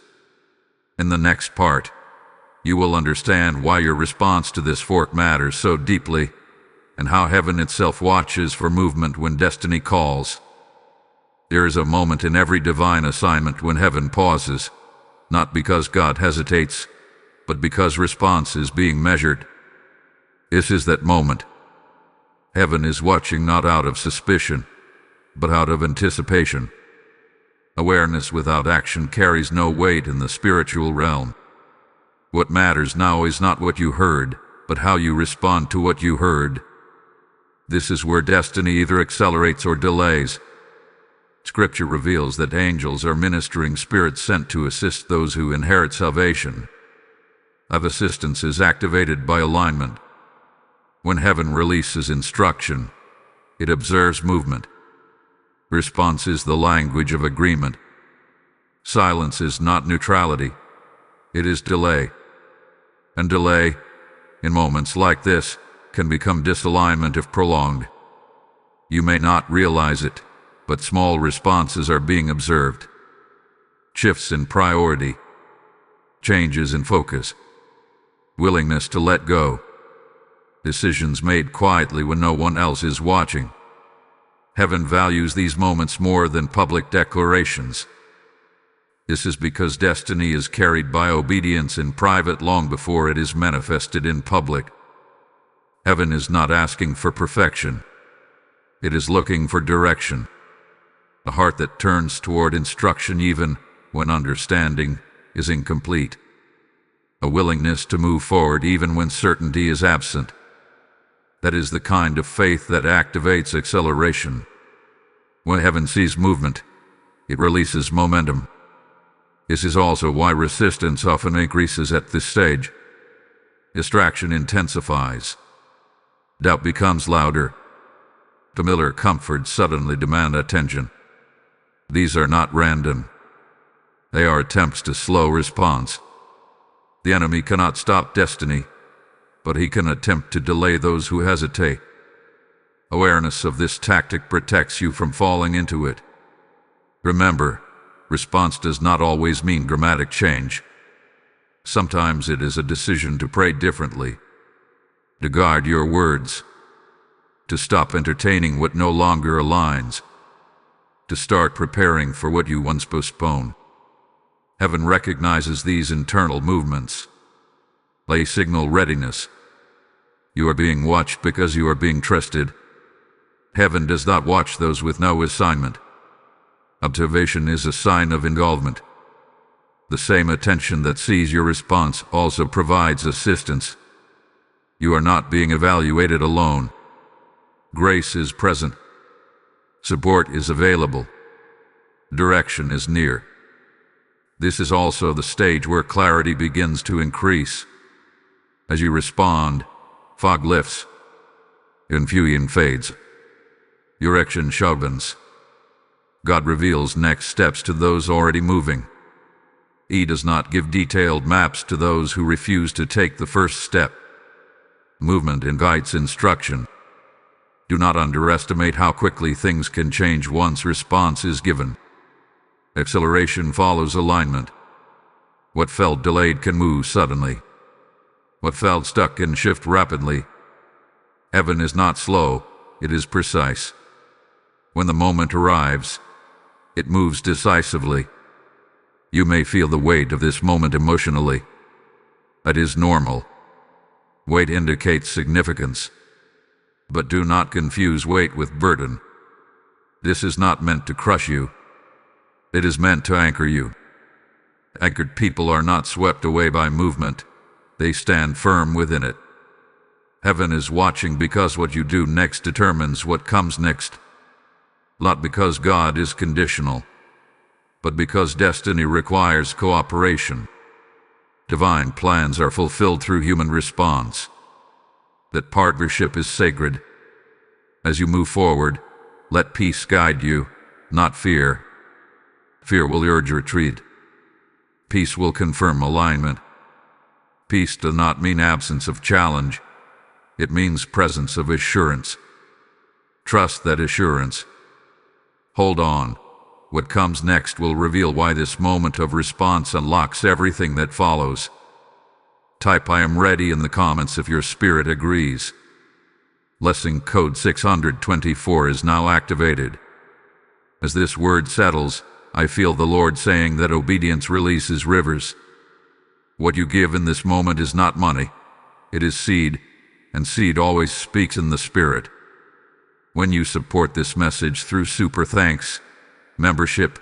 A: In the next part, you will understand why your response to this fork matters so deeply, and how heaven itself watches for movement when destiny calls. There is a moment in every divine assignment when heaven pauses, not because God hesitates, but because response is being measured. This is that moment. Heaven is watching not out of suspicion, but out of anticipation. Awareness without action carries no weight in the spiritual realm. What matters now is not what you heard, but how you respond to what you heard. This is where destiny either accelerates or delays. Scripture reveals that angels are ministering spirits sent to assist those who inherit salvation. Of assistance is activated by alignment. When heaven releases instruction, it observes movement. Response is the language of agreement. Silence is not neutrality, it is delay. And delay, in moments like this, can become disalignment if prolonged. You may not realize it, but small responses are being observed. Shifts in priority, changes in focus, willingness to let go, decisions made quietly when no one else is watching. Heaven values these moments more than public declarations. This is because destiny is carried by obedience in private long before it is manifested in public. Heaven is not asking for perfection. It is looking for direction. A heart that turns toward instruction even when understanding is incomplete. A willingness to move forward even when certainty is absent. That is the kind of faith that activates acceleration. When heaven sees movement, it releases momentum. This is also why resistance often increases at this stage. Distraction intensifies. Doubt becomes louder. Familiar comforts suddenly demand attention. These are not random. They are attempts to slow response. The enemy cannot stop destiny, but he can attempt to delay those who hesitate. Awareness of this tactic protects you from falling into it. Remember, response does not always mean dramatic change. Sometimes it is a decision to pray differently, to guard your words, to stop entertaining what no longer aligns, to start preparing for what you once postponed. Heaven recognizes these internal movements. They signal readiness. You are being watched because you are being trusted. Heaven does not watch those with no assignment. Observation is a sign of involvement. The same attention that sees your response also provides assistance. You are not being evaluated alone. Grace is present. Support is available. Direction is near. This is also the stage where clarity begins to increase. As you respond, fog lifts. Confusion fades. Direction sharpens. God reveals next steps to those already moving. He does not give detailed maps to those who refuse to take the first step. Movement invites instruction. Do not underestimate how quickly things can change once response is given. Acceleration follows alignment. What felt delayed can move suddenly. What felt stuck can shift rapidly. Heaven is not slow, it is precise. When the moment arrives, it moves decisively. You may feel the weight of this moment emotionally. That is normal. Weight indicates significance. But do not confuse weight with burden. This is not meant to crush you. It is meant to anchor you. Anchored people are not swept away by movement. They stand firm within it. Heaven is watching because what you do next determines what comes next. Not because God is conditional, but because destiny requires cooperation. Divine plans are fulfilled through human response. That partnership is sacred. As you move forward, let peace guide you, not fear. Fear will urge retreat. Peace will confirm alignment. Peace does not mean absence of challenge. It means presence of assurance. Trust that assurance. Hold on. What comes next will reveal why this moment of response unlocks everything that follows. Type "I am ready" in the comments if your spirit agrees. Lesson code 624 is now activated. As this word settles, I feel the Lord saying that obedience releases rivers. What you give in this moment is not money. It is seed, and seed always speaks in the Spirit. When you support this message through Super Thanks, membership,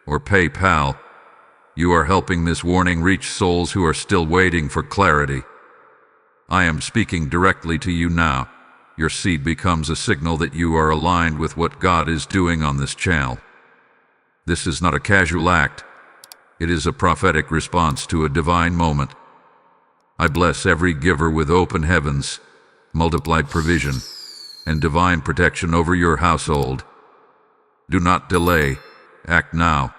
A: or PayPal, you are helping this warning reach souls who are still waiting for clarity. I am speaking directly to you now. Your seed becomes a signal that you are aligned with what God is doing on this channel. This is not a casual act. It is a prophetic response to a divine moment. I bless every giver with open heavens, multiplied provision, and divine protection over your household. Do not delay. Act now.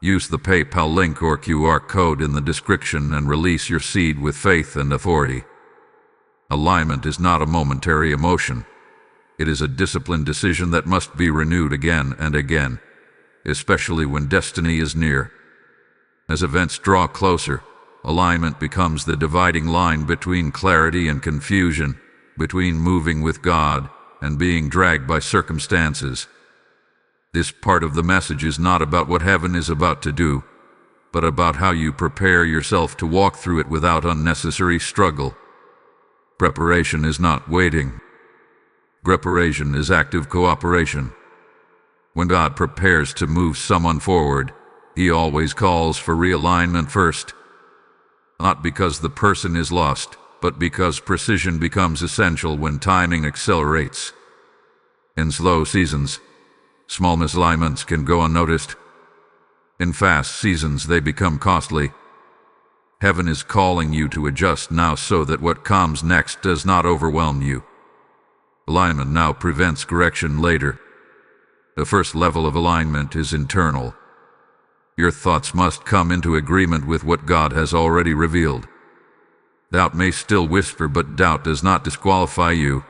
A: Use the PayPal link or QR code in the description and release your seed with faith and authority. Alignment is not a momentary emotion. It is a disciplined decision that must be renewed again and again, especially when destiny is near. As events draw closer, alignment becomes the dividing line between clarity and confusion, between moving with God and being dragged by circumstances. This part of the message is not about what heaven is about to do, but about how you prepare yourself to walk through it without unnecessary struggle. Preparation is not waiting. Preparation is active cooperation. When God prepares to move someone forward, He always calls for realignment first. Not because the person is lost, but because precision becomes essential when timing accelerates. In slow seasons, small misalignments can go unnoticed. In fast seasons, they become costly. Heaven is calling you to adjust now so that what comes next does not overwhelm you. Alignment now prevents correction later. The first level of alignment is internal. Your thoughts must come into agreement with what God has already revealed. Doubt may still whisper, but doubt does not disqualify you.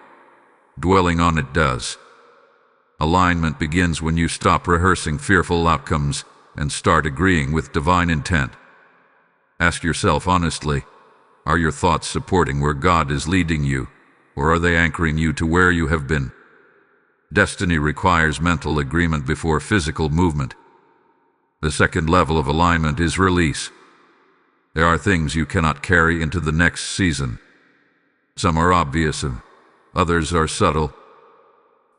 A: Dwelling on it does. Alignment begins when you stop rehearsing fearful outcomes and start agreeing with divine intent. Ask yourself honestly, are your thoughts supporting where God is leading you, or are they anchoring you to where you have been? Destiny requires mental agreement before physical movement. The second level of alignment is release. There are things you cannot carry into the next season. Some are obvious and others are subtle.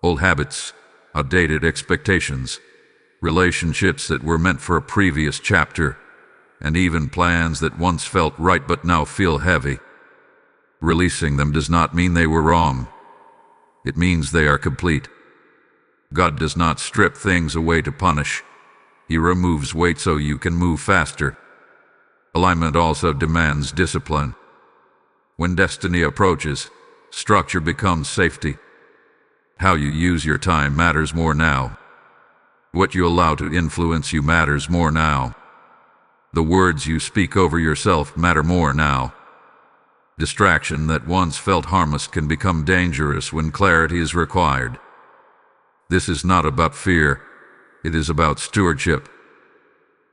A: Old habits, outdated expectations, relationships that were meant for a previous chapter, and even plans that once felt right but now feel heavy. Releasing them does not mean they were wrong. It means they are complete. God does not strip things away to punish. He removes weight so you can move faster. Alignment also demands discipline. When destiny approaches, structure becomes safety. How you use your time matters more now. What you allow to influence you matters more now. The words you speak over yourself matter more now. Distraction that once felt harmless can become dangerous when clarity is required. This is not about fear. It is about stewardship.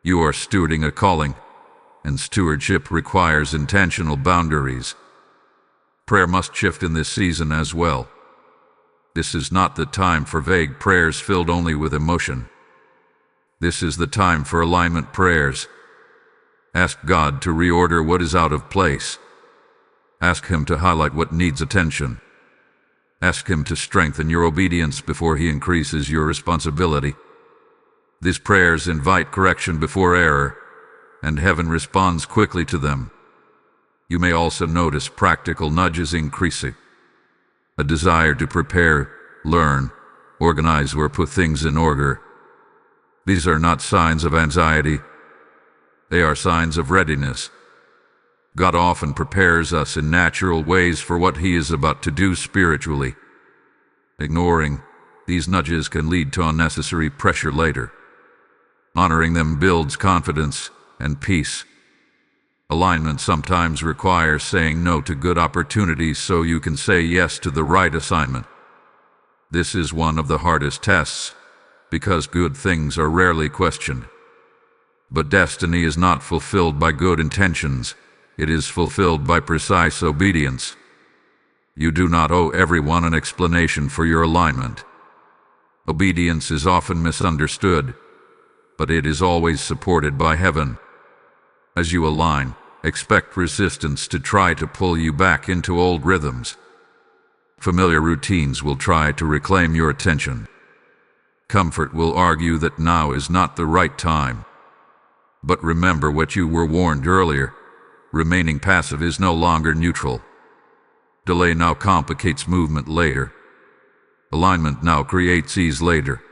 A: You are stewarding a calling, and stewardship requires intentional boundaries. Prayer must shift in this season as well. This is not the time for vague prayers filled only with emotion. This is the time for alignment prayers. Ask God to reorder what is out of place. Ask Him to highlight what needs attention. Ask Him to strengthen your obedience before He increases your responsibility. These prayers invite correction before error, and heaven responds quickly to them. You may also notice practical nudges increasing. A desire to prepare, learn, organize, or put things in order. These are not signs of anxiety. They are signs of readiness. God often prepares us in natural ways for what He is about to do spiritually. Ignoring these nudges can lead to unnecessary pressure later. Honoring them builds confidence and peace. Alignment sometimes requires saying no to good opportunities so you can say yes to the right assignment. This is one of the hardest tests, because good things are rarely questioned. But destiny is not fulfilled by good intentions. It is fulfilled by precise obedience. You do not owe everyone an explanation for your alignment. Obedience is often misunderstood, but it is always supported by heaven. As you align, expect resistance to try to pull you back into old rhythms. Familiar routines will try to reclaim your attention. Comfort will argue that now is not the right time. But remember what you were warned earlier. Remaining passive is no longer neutral. Delay now complicates movement later. Alignment now creates ease later.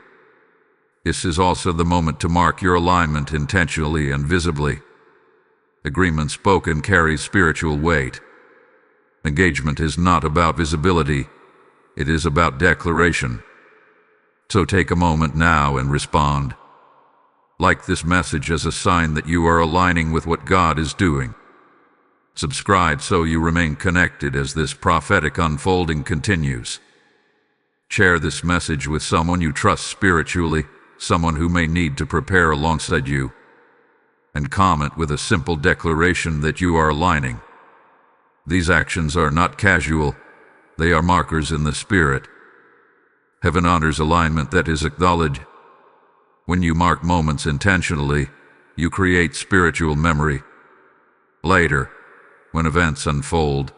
A: This is also the moment to mark your alignment intentionally and visibly. Agreement spoken carries spiritual weight. Engagement is not about visibility, it is about declaration. So take a moment now and respond. Like this message as a sign that you are aligning with what God is doing. Subscribe so you remain connected as this prophetic unfolding continues. Share this message with someone you trust spiritually, someone who may need to prepare alongside you. And comment with a simple declaration that you are aligning. These actions are not casual, they are markers in the spirit. Heaven honors alignment that is acknowledged. When you mark moments intentionally, you create spiritual memory. Later, when events unfold,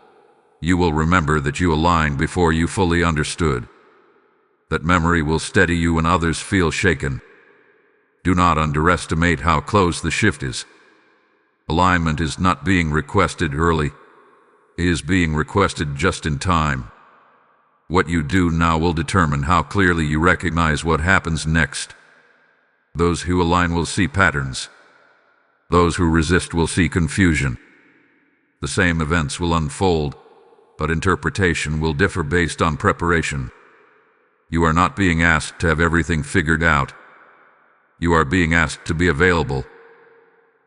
A: you will remember that you aligned before you fully understood. That memory will steady you when others feel shaken. Do not underestimate how close the shift is. Alignment is not being requested early. It is being requested just in time. What you do now will determine how clearly you recognize what happens next. Those who align will see patterns. Those who resist will see confusion. The same events will unfold, but interpretation will differ based on preparation. You are not being asked to have everything figured out. You are being asked to be available.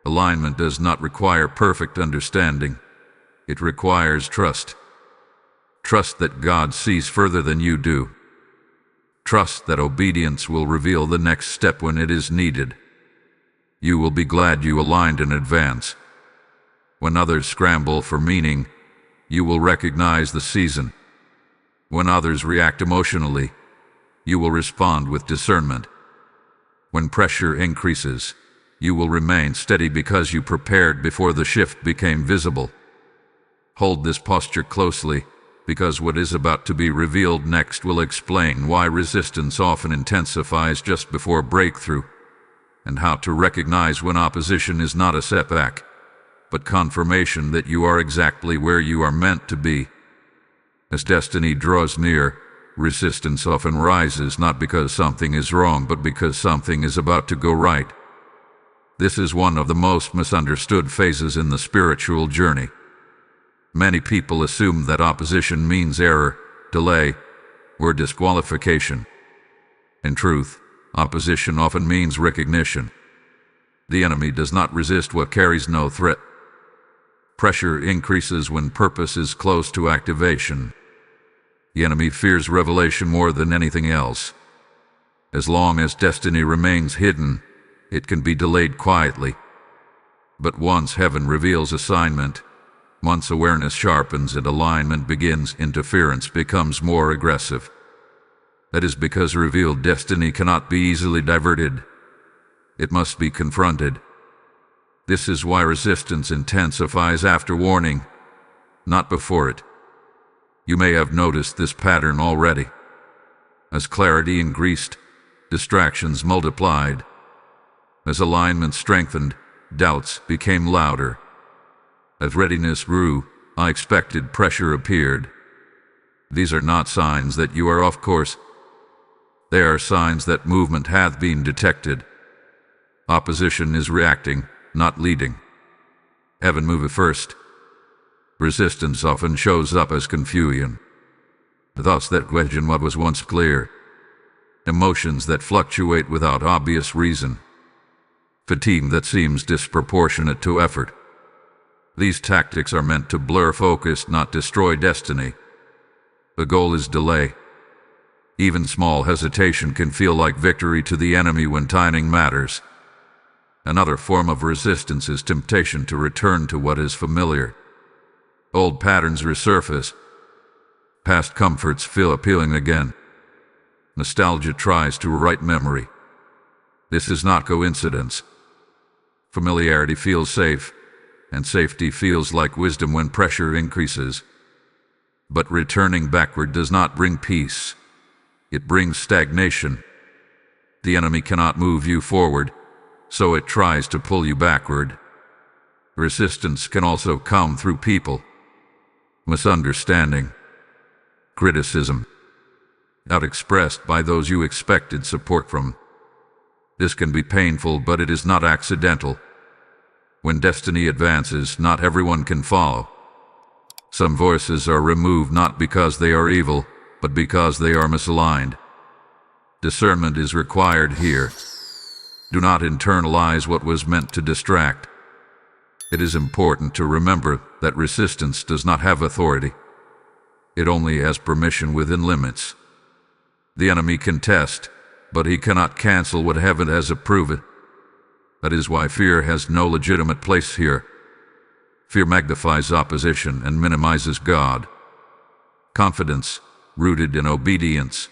A: Alignment does not require perfect understanding. It requires trust. Trust that God sees further than you do. Trust that obedience will reveal the next step when it is needed. You will be glad you aligned in advance. When others scramble for meaning, you will recognize the season. When others react emotionally, you will respond with discernment. When pressure increases, you will remain steady because you prepared before the shift became visible. Hold this posture closely, because what is about to be revealed next will explain why resistance often intensifies just before breakthrough, and how to recognize when opposition is not a setback, but confirmation that you are exactly where you are meant to be. As destiny draws near, resistance often rises not because something is wrong, but because something is about to go right. This is one of the most misunderstood phases in the spiritual journey. Many people assume that opposition means error, delay, or disqualification. In truth, opposition often means recognition. The enemy does not resist what carries no threat. Pressure increases when purpose is close to activation. The enemy fears revelation more than anything else. As long as destiny remains hidden, it can be delayed quietly. But once heaven reveals assignment, once awareness sharpens and alignment begins, interference becomes more aggressive. That is because revealed destiny cannot be easily diverted. It must be confronted. This is why resistance intensifies after warning, not before it. You may have noticed this pattern already. As clarity increased, distractions multiplied. As alignment strengthened, doubts became louder. As readiness grew, unexpected pressure appeared. These are not signs that you are off course. They are signs that movement hath been detected. Opposition is reacting, not leading. Heaven moveth first. Resistance often shows up as confusion. Thoughts that question what was once clear. Emotions that fluctuate without obvious reason. Fatigue that seems disproportionate to effort. These tactics are meant to blur focus, not destroy destiny. The goal is delay. Even small hesitation can feel like victory to the enemy when timing matters. Another form of resistance is temptation to return to what is familiar. Old patterns resurface. Past comforts feel appealing again. Nostalgia tries to rewrite memory. This is not coincidence. Familiarity feels safe, and safety feels like wisdom when pressure increases. But returning backward does not bring peace. It brings stagnation. The enemy cannot move you forward, so it tries to pull you backward. Resistance can also come through people. Misunderstanding, criticism, not expressed by those you expected support from. This can be painful, but it is not accidental. When destiny advances, not everyone can follow. Some voices are removed not because they are evil, but because they are misaligned. Discernment is required here. Do not internalize what was meant to distract. It is important to remember that resistance does not have authority. It only has permission within limits. The enemy can test, but he cannot cancel what heaven has approved. That is why fear has no legitimate place here. Fear magnifies opposition and minimizes God. Confidence, rooted in obedience,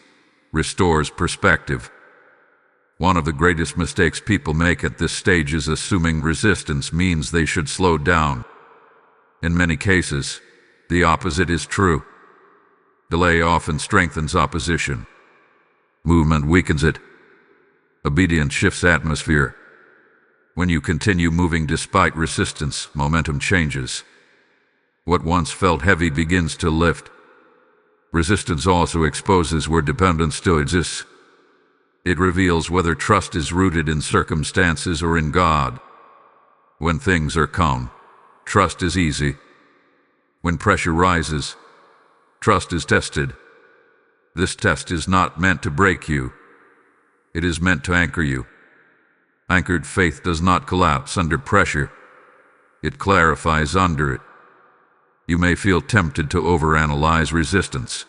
A: restores perspective. One of the greatest mistakes people make at this stage is assuming resistance means they should slow down. In many cases, the opposite is true. Delay often strengthens opposition. Movement weakens it. Obedience shifts atmosphere. When you continue moving despite resistance, momentum changes. What once felt heavy begins to lift. Resistance also exposes where dependence still exists. It reveals whether trust is rooted in circumstances or in God. When things are calm, trust is easy. When pressure rises, trust is tested. This test is not meant to break you. It is meant to anchor you. Anchored faith does not collapse under pressure. It clarifies under it. You may feel tempted to overanalyze resistance,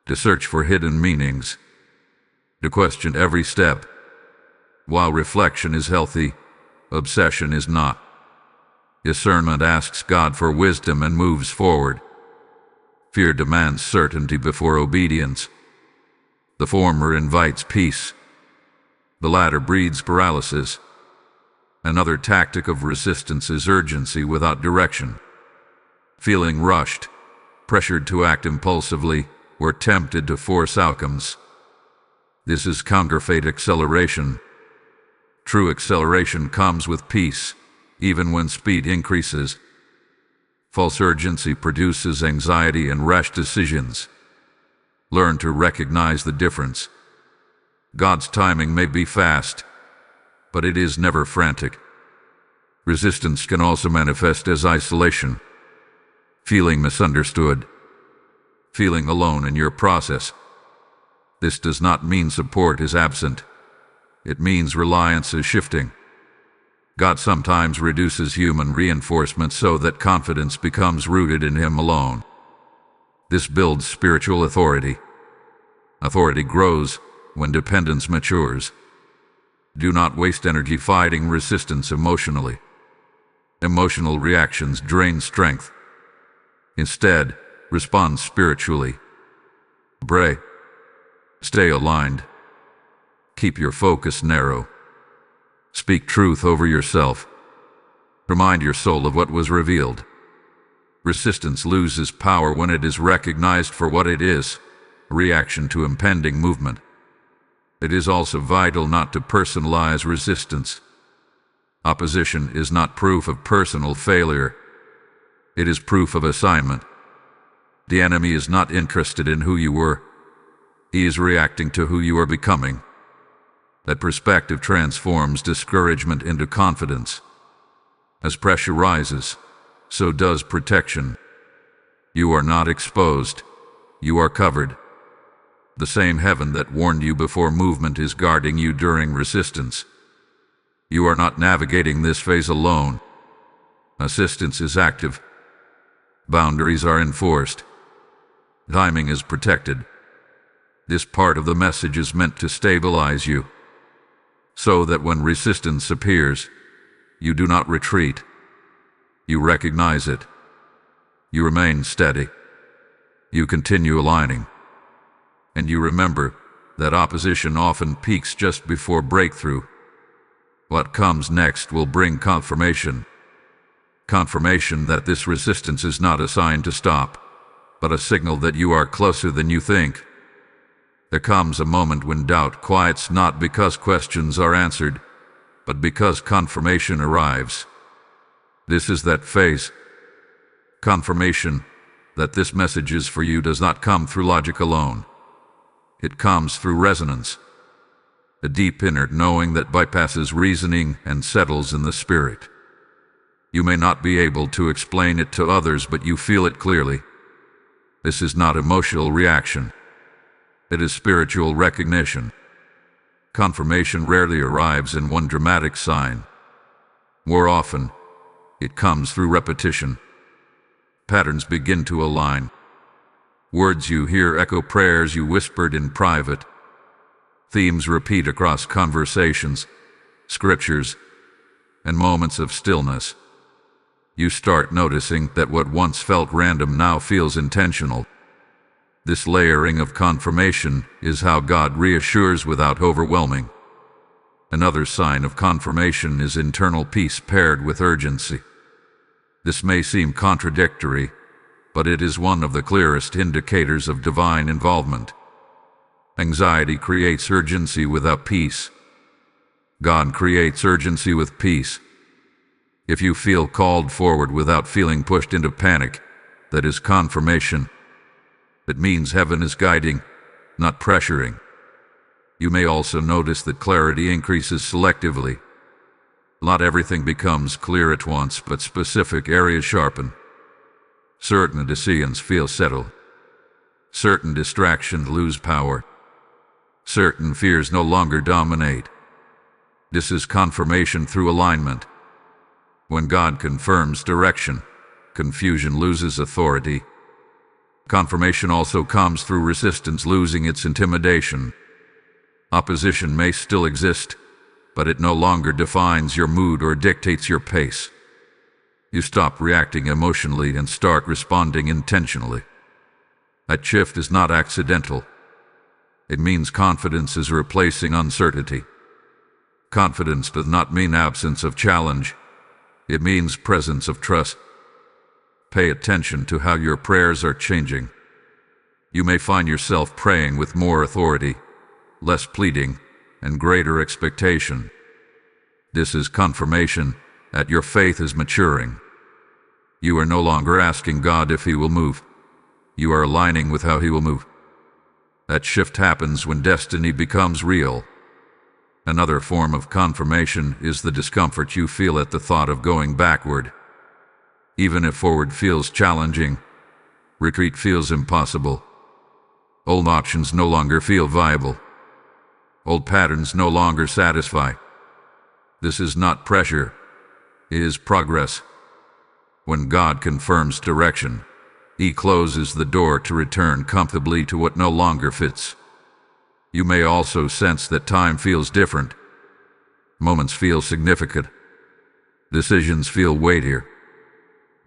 A: to search for hidden meanings, to question every step. While reflection is healthy, obsession is not. Discernment asks God for wisdom and moves forward. Fear demands certainty before obedience. The former invites peace. The latter breeds paralysis. Another tactic of resistance is urgency without direction. Feeling rushed, pressured to act impulsively, or tempted to force outcomes. This is counterfeit acceleration. True acceleration comes with peace, even when speed increases. False urgency produces anxiety and rash decisions. Learn to recognize the difference. God's timing may be fast, but it is never frantic. Resistance can also manifest as isolation. Feeling misunderstood. Feeling alone in your process. This does not mean support is absent. It means reliance is shifting. God sometimes reduces human reinforcement so that confidence becomes rooted in Him alone. This builds spiritual authority. Authority grows when dependence matures. Do not waste energy fighting resistance emotionally. Emotional reactions drain strength. Instead, respond spiritually. Pray. Stay aligned. Keep your focus narrow. Speak truth over yourself. Remind your soul of what was revealed. Resistance loses power when it is recognized for what it is, a reaction to impending movement. It is also vital not to personalize resistance. Opposition is not proof of personal failure. It is proof of assignment. The enemy is not interested in who you were. He is reacting to who you are becoming. That perspective transforms discouragement into confidence. As pressure rises, so does protection. You are not exposed. You are covered. The same heaven that warned you before movement is guarding you during resistance. You are not navigating this phase alone. Assistance is active. Boundaries are enforced. Timing is protected. This part of the message is meant to stabilize you, so that when resistance appears, you do not retreat. You recognize it. You remain steady. You continue aligning. And you remember that opposition often peaks just before breakthrough. What comes next will bring confirmation. Confirmation that this resistance is not a sign to stop, but a signal that you are closer than you think. There comes a moment when doubt quiets not because questions are answered, but because confirmation arrives. This is that phase. Confirmation that this message is for you does not come through logic alone. It comes through resonance, a deep inner knowing that bypasses reasoning and settles in the spirit. You may not be able to explain it to others, but you feel it clearly. This is not emotional reaction. It is spiritual recognition. Confirmation rarely arrives in one dramatic sign. More often, it comes through repetition. Patterns begin to align. Words you hear echo prayers you whispered in private. Themes repeat across conversations, scriptures, and moments of stillness. You start noticing that what once felt random now feels intentional. This layering of confirmation is how God reassures without overwhelming. Another sign of confirmation is internal peace paired with urgency. This may seem contradictory, but it is one of the clearest indicators of divine involvement. Anxiety creates urgency without peace. God creates urgency with peace. If you feel called forward without feeling pushed into panic, that is confirmation. It means heaven is guiding, not pressuring. You may also notice that clarity increases selectively. Not everything becomes clear at once, but specific areas sharpen. Certain decisions feel settled. Certain distractions lose power. Certain fears no longer dominate. This is confirmation through alignment. When God confirms direction, confusion loses authority. Confirmation also comes through resistance losing its intimidation. Opposition may still exist, but it no longer defines your mood or dictates your pace. You stop reacting emotionally and start responding intentionally. That shift is not accidental. It means confidence is replacing uncertainty. Confidence does not mean absence of challenge. It means presence of trust. Pay attention to how your prayers are changing. You may find yourself praying with more authority, less pleading, and greater expectation. This is confirmation that your faith is maturing. You are no longer asking God if He will move. You are aligning with how He will move. That shift happens when destiny becomes real. Another form of confirmation is the discomfort you feel at the thought of going backward. Even if forward feels challenging, retreat feels impossible. Old options no longer feel viable. Old patterns no longer satisfy. This is not pressure, it is progress. When God confirms direction, He closes the door to return comfortably to what no longer fits. You may also sense that time feels different. Moments feel significant. Decisions feel weightier.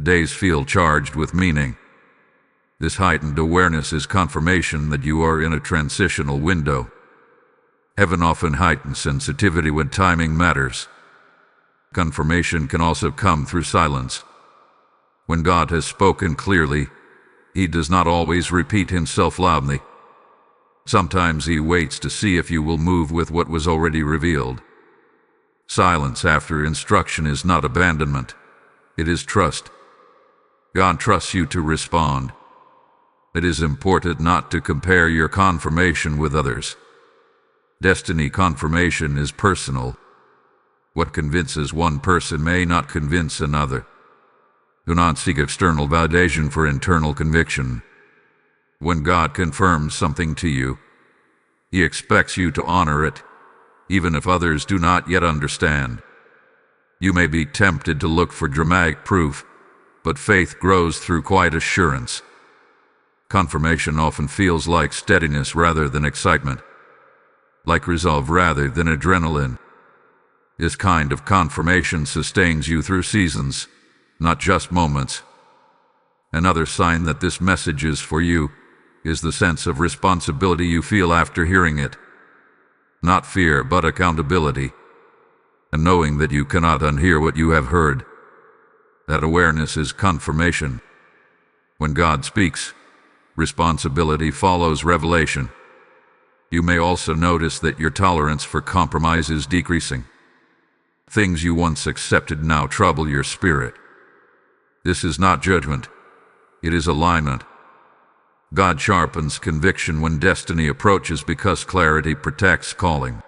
A: Days feel charged with meaning. This heightened awareness is confirmation that you are in a transitional window. Heaven often heightens sensitivity when timing matters. Confirmation can also come through silence. When God has spoken clearly, He does not always repeat Himself loudly. Sometimes He waits to see if you will move with what was already revealed. Silence after instruction is not abandonment. It is trust. God trusts you to respond. It is important not to compare your confirmation with others. Destiny confirmation is personal. What convinces one person may not convince another. Do not seek external validation for internal conviction. When God confirms something to you, He expects you to honor it, even if others do not yet understand. You may be tempted to look for dramatic proof, but faith grows through quiet assurance. Confirmation often feels like steadiness rather than excitement, like resolve rather than adrenaline. This kind of confirmation sustains you through seasons, not just moments. Another sign that this message is for you is the sense of responsibility you feel after hearing it. Not fear, but accountability, and knowing that you cannot unhear what you have heard. That awareness is confirmation. When God speaks, responsibility follows revelation. You may also notice that your tolerance for compromise is decreasing. Things you once accepted now trouble your spirit. This is not judgment. It is alignment. God sharpens conviction when destiny approaches because clarity protects calling.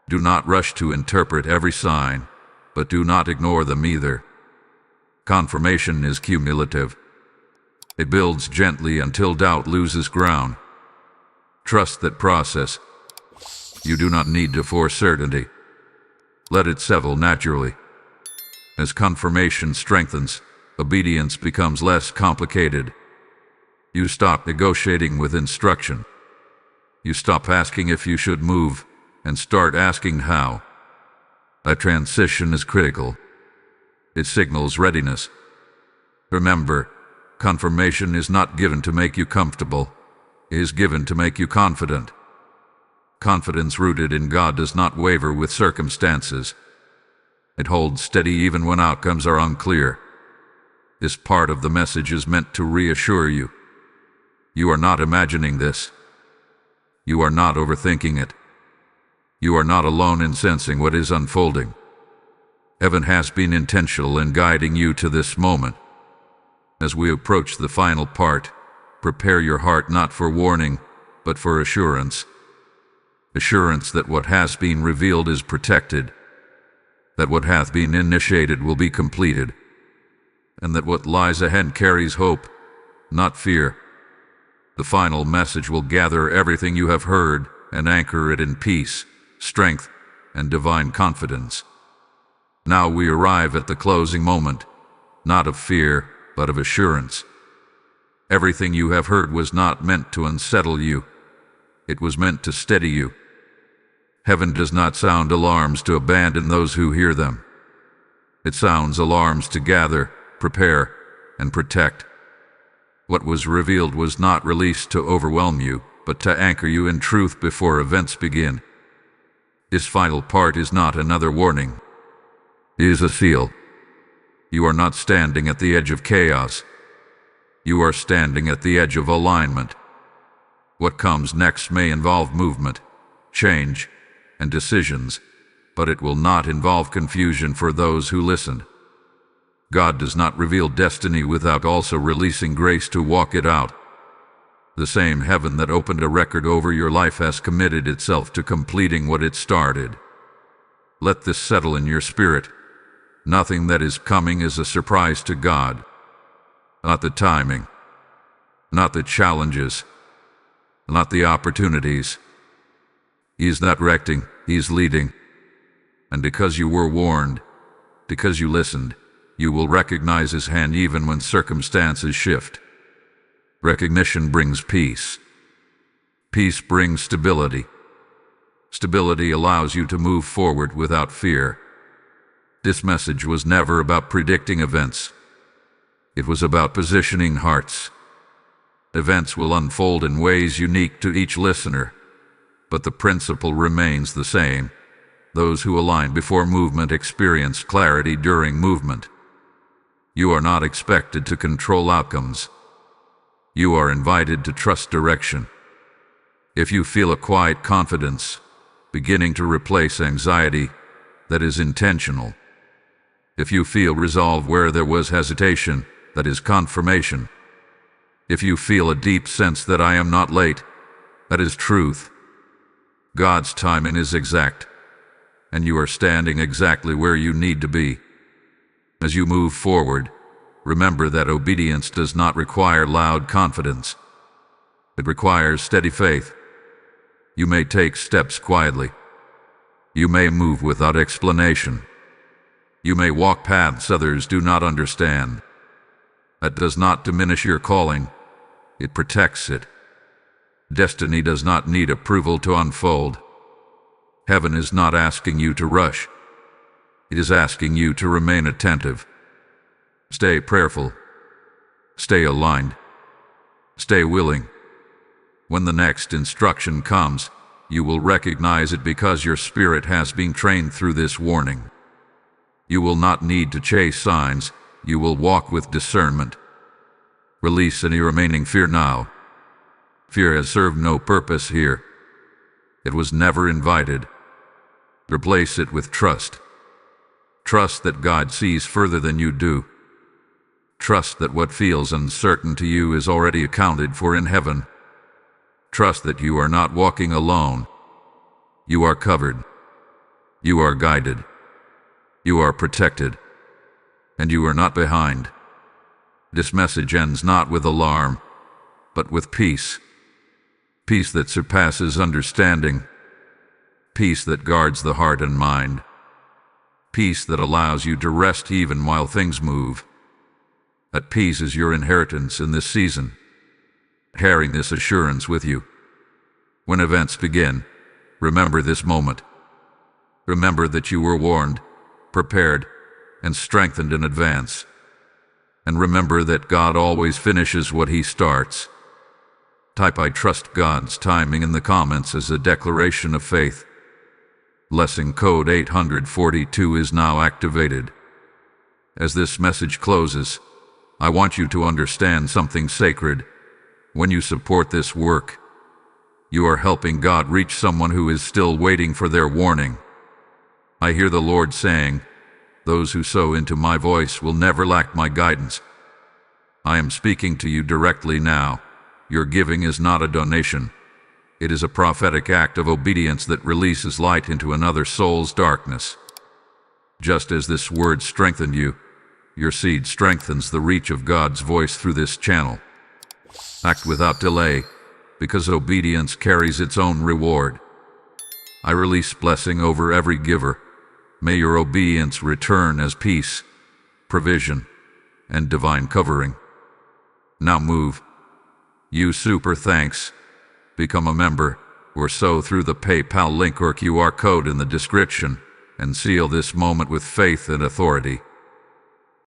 A: Do not rush to interpret every sign, but do not ignore them either. Confirmation is cumulative. It builds gently until doubt loses ground. Trust that process. You do not need to force certainty. Let it settle naturally. As confirmation strengthens, obedience becomes less complicated. You stop negotiating with instruction. You stop asking if you should move and start asking how. That transition is critical. It signals readiness. Remember, confirmation is not given to make you comfortable. It is given to make you confident. Confidence rooted in God does not waver with circumstances. It holds steady even when outcomes are unclear. This part of the message is meant to reassure you. You are not imagining this. You are not overthinking it. You are not alone in sensing what is unfolding. Heaven has been intentional in guiding you to this moment. As we approach the final part, prepare your heart not for warning, but for assurance. Assurance that what has been revealed is protected, that what hath been initiated will be completed, and that what lies ahead carries hope, not fear. The final message will gather everything you have heard and anchor it in peace, strength, and divine confidence. Now we arrive at the closing moment, not of fear, but of assurance. Everything you have heard was not meant to unsettle you. It was meant to steady you. Heaven does not sound alarms to abandon those who hear them. It sounds alarms to gather, prepare, and protect. What was revealed was not released to overwhelm you, but to anchor you in truth before events begin. This final part is not another warning. It is a seal. You are not standing at the edge of chaos. You are standing at the edge of alignment. What comes next may involve movement, change, and decisions, but it will not involve confusion for those who listen. God does not reveal destiny without also releasing grace to walk it out. The same heaven that opened a record over your life has committed itself to completing what it started. Let this settle in your spirit. Nothing that is coming is a surprise to God. Not the timing, not the challenges, not the opportunities. He is not directing, He is leading. And because you were warned, because you listened, you will recognize His hand even when circumstances shift. Recognition brings peace. Peace brings stability. Stability allows you to move forward without fear. This message was never about predicting events. It was about positioning hearts. Events will unfold in ways unique to each listener, but the principle remains the same. Those who align before movement experience clarity during movement. You are not expected to control outcomes. You are invited to trust direction. If you feel a quiet confidence beginning to replace anxiety, that is intentional. If you feel resolve where there was hesitation, that is confirmation. If you feel a deep sense that I am not late, that is truth. God's timing is exact, and you are standing exactly where you need to be. As you move forward, remember that obedience does not require loud confidence. It requires steady faith. You may take steps quietly. You may move without explanation. You may walk paths others do not understand. That does not diminish your calling. It protects it. Destiny does not need approval to unfold. Heaven is not asking you to rush. It is asking you to remain attentive. Stay prayerful. Stay aligned. Stay willing. When the next instruction comes, you will recognize it because your spirit has been trained through this warning. You will not need to chase signs. You will walk with discernment. Release any remaining fear now. Fear has served no purpose here. It was never invited. Replace it with trust. Trust that God sees further than you do. Trust that what feels uncertain to you is already accounted for in heaven. Trust that you are not walking alone. You are covered. You are guided. You are protected. And you are not behind. This message ends not with alarm, but with peace. Peace that surpasses understanding. Peace that guards the heart and mind. Peace that allows you to rest even while things move. That peace is your inheritance in this season, carrying this assurance with you. When events begin, remember this moment. Remember that you were warned, prepared, and strengthened in advance. And remember that God always finishes what He starts. Type "I trust God's timing" in the comments as a declaration of faith. Blessing code 842 is now activated. As this message closes, I want you to understand something sacred. When you support this work, you are helping God reach someone who is still waiting for their warning. I hear the Lord saying, "Those who sow into my voice will never lack my guidance." I am speaking to you directly now. Your giving is not a donation. It is a prophetic act of obedience that releases light into another soul's darkness. Just as this word strengthened you, your seed strengthens the reach of God's voice through this channel. Act without delay, because obedience carries its own reward. I release blessing over every giver. May your obedience return as peace, provision, and divine covering. Now move. You super thanks. Become a member, or sow through the PayPal link or QR code in the description, and seal this moment with faith and authority.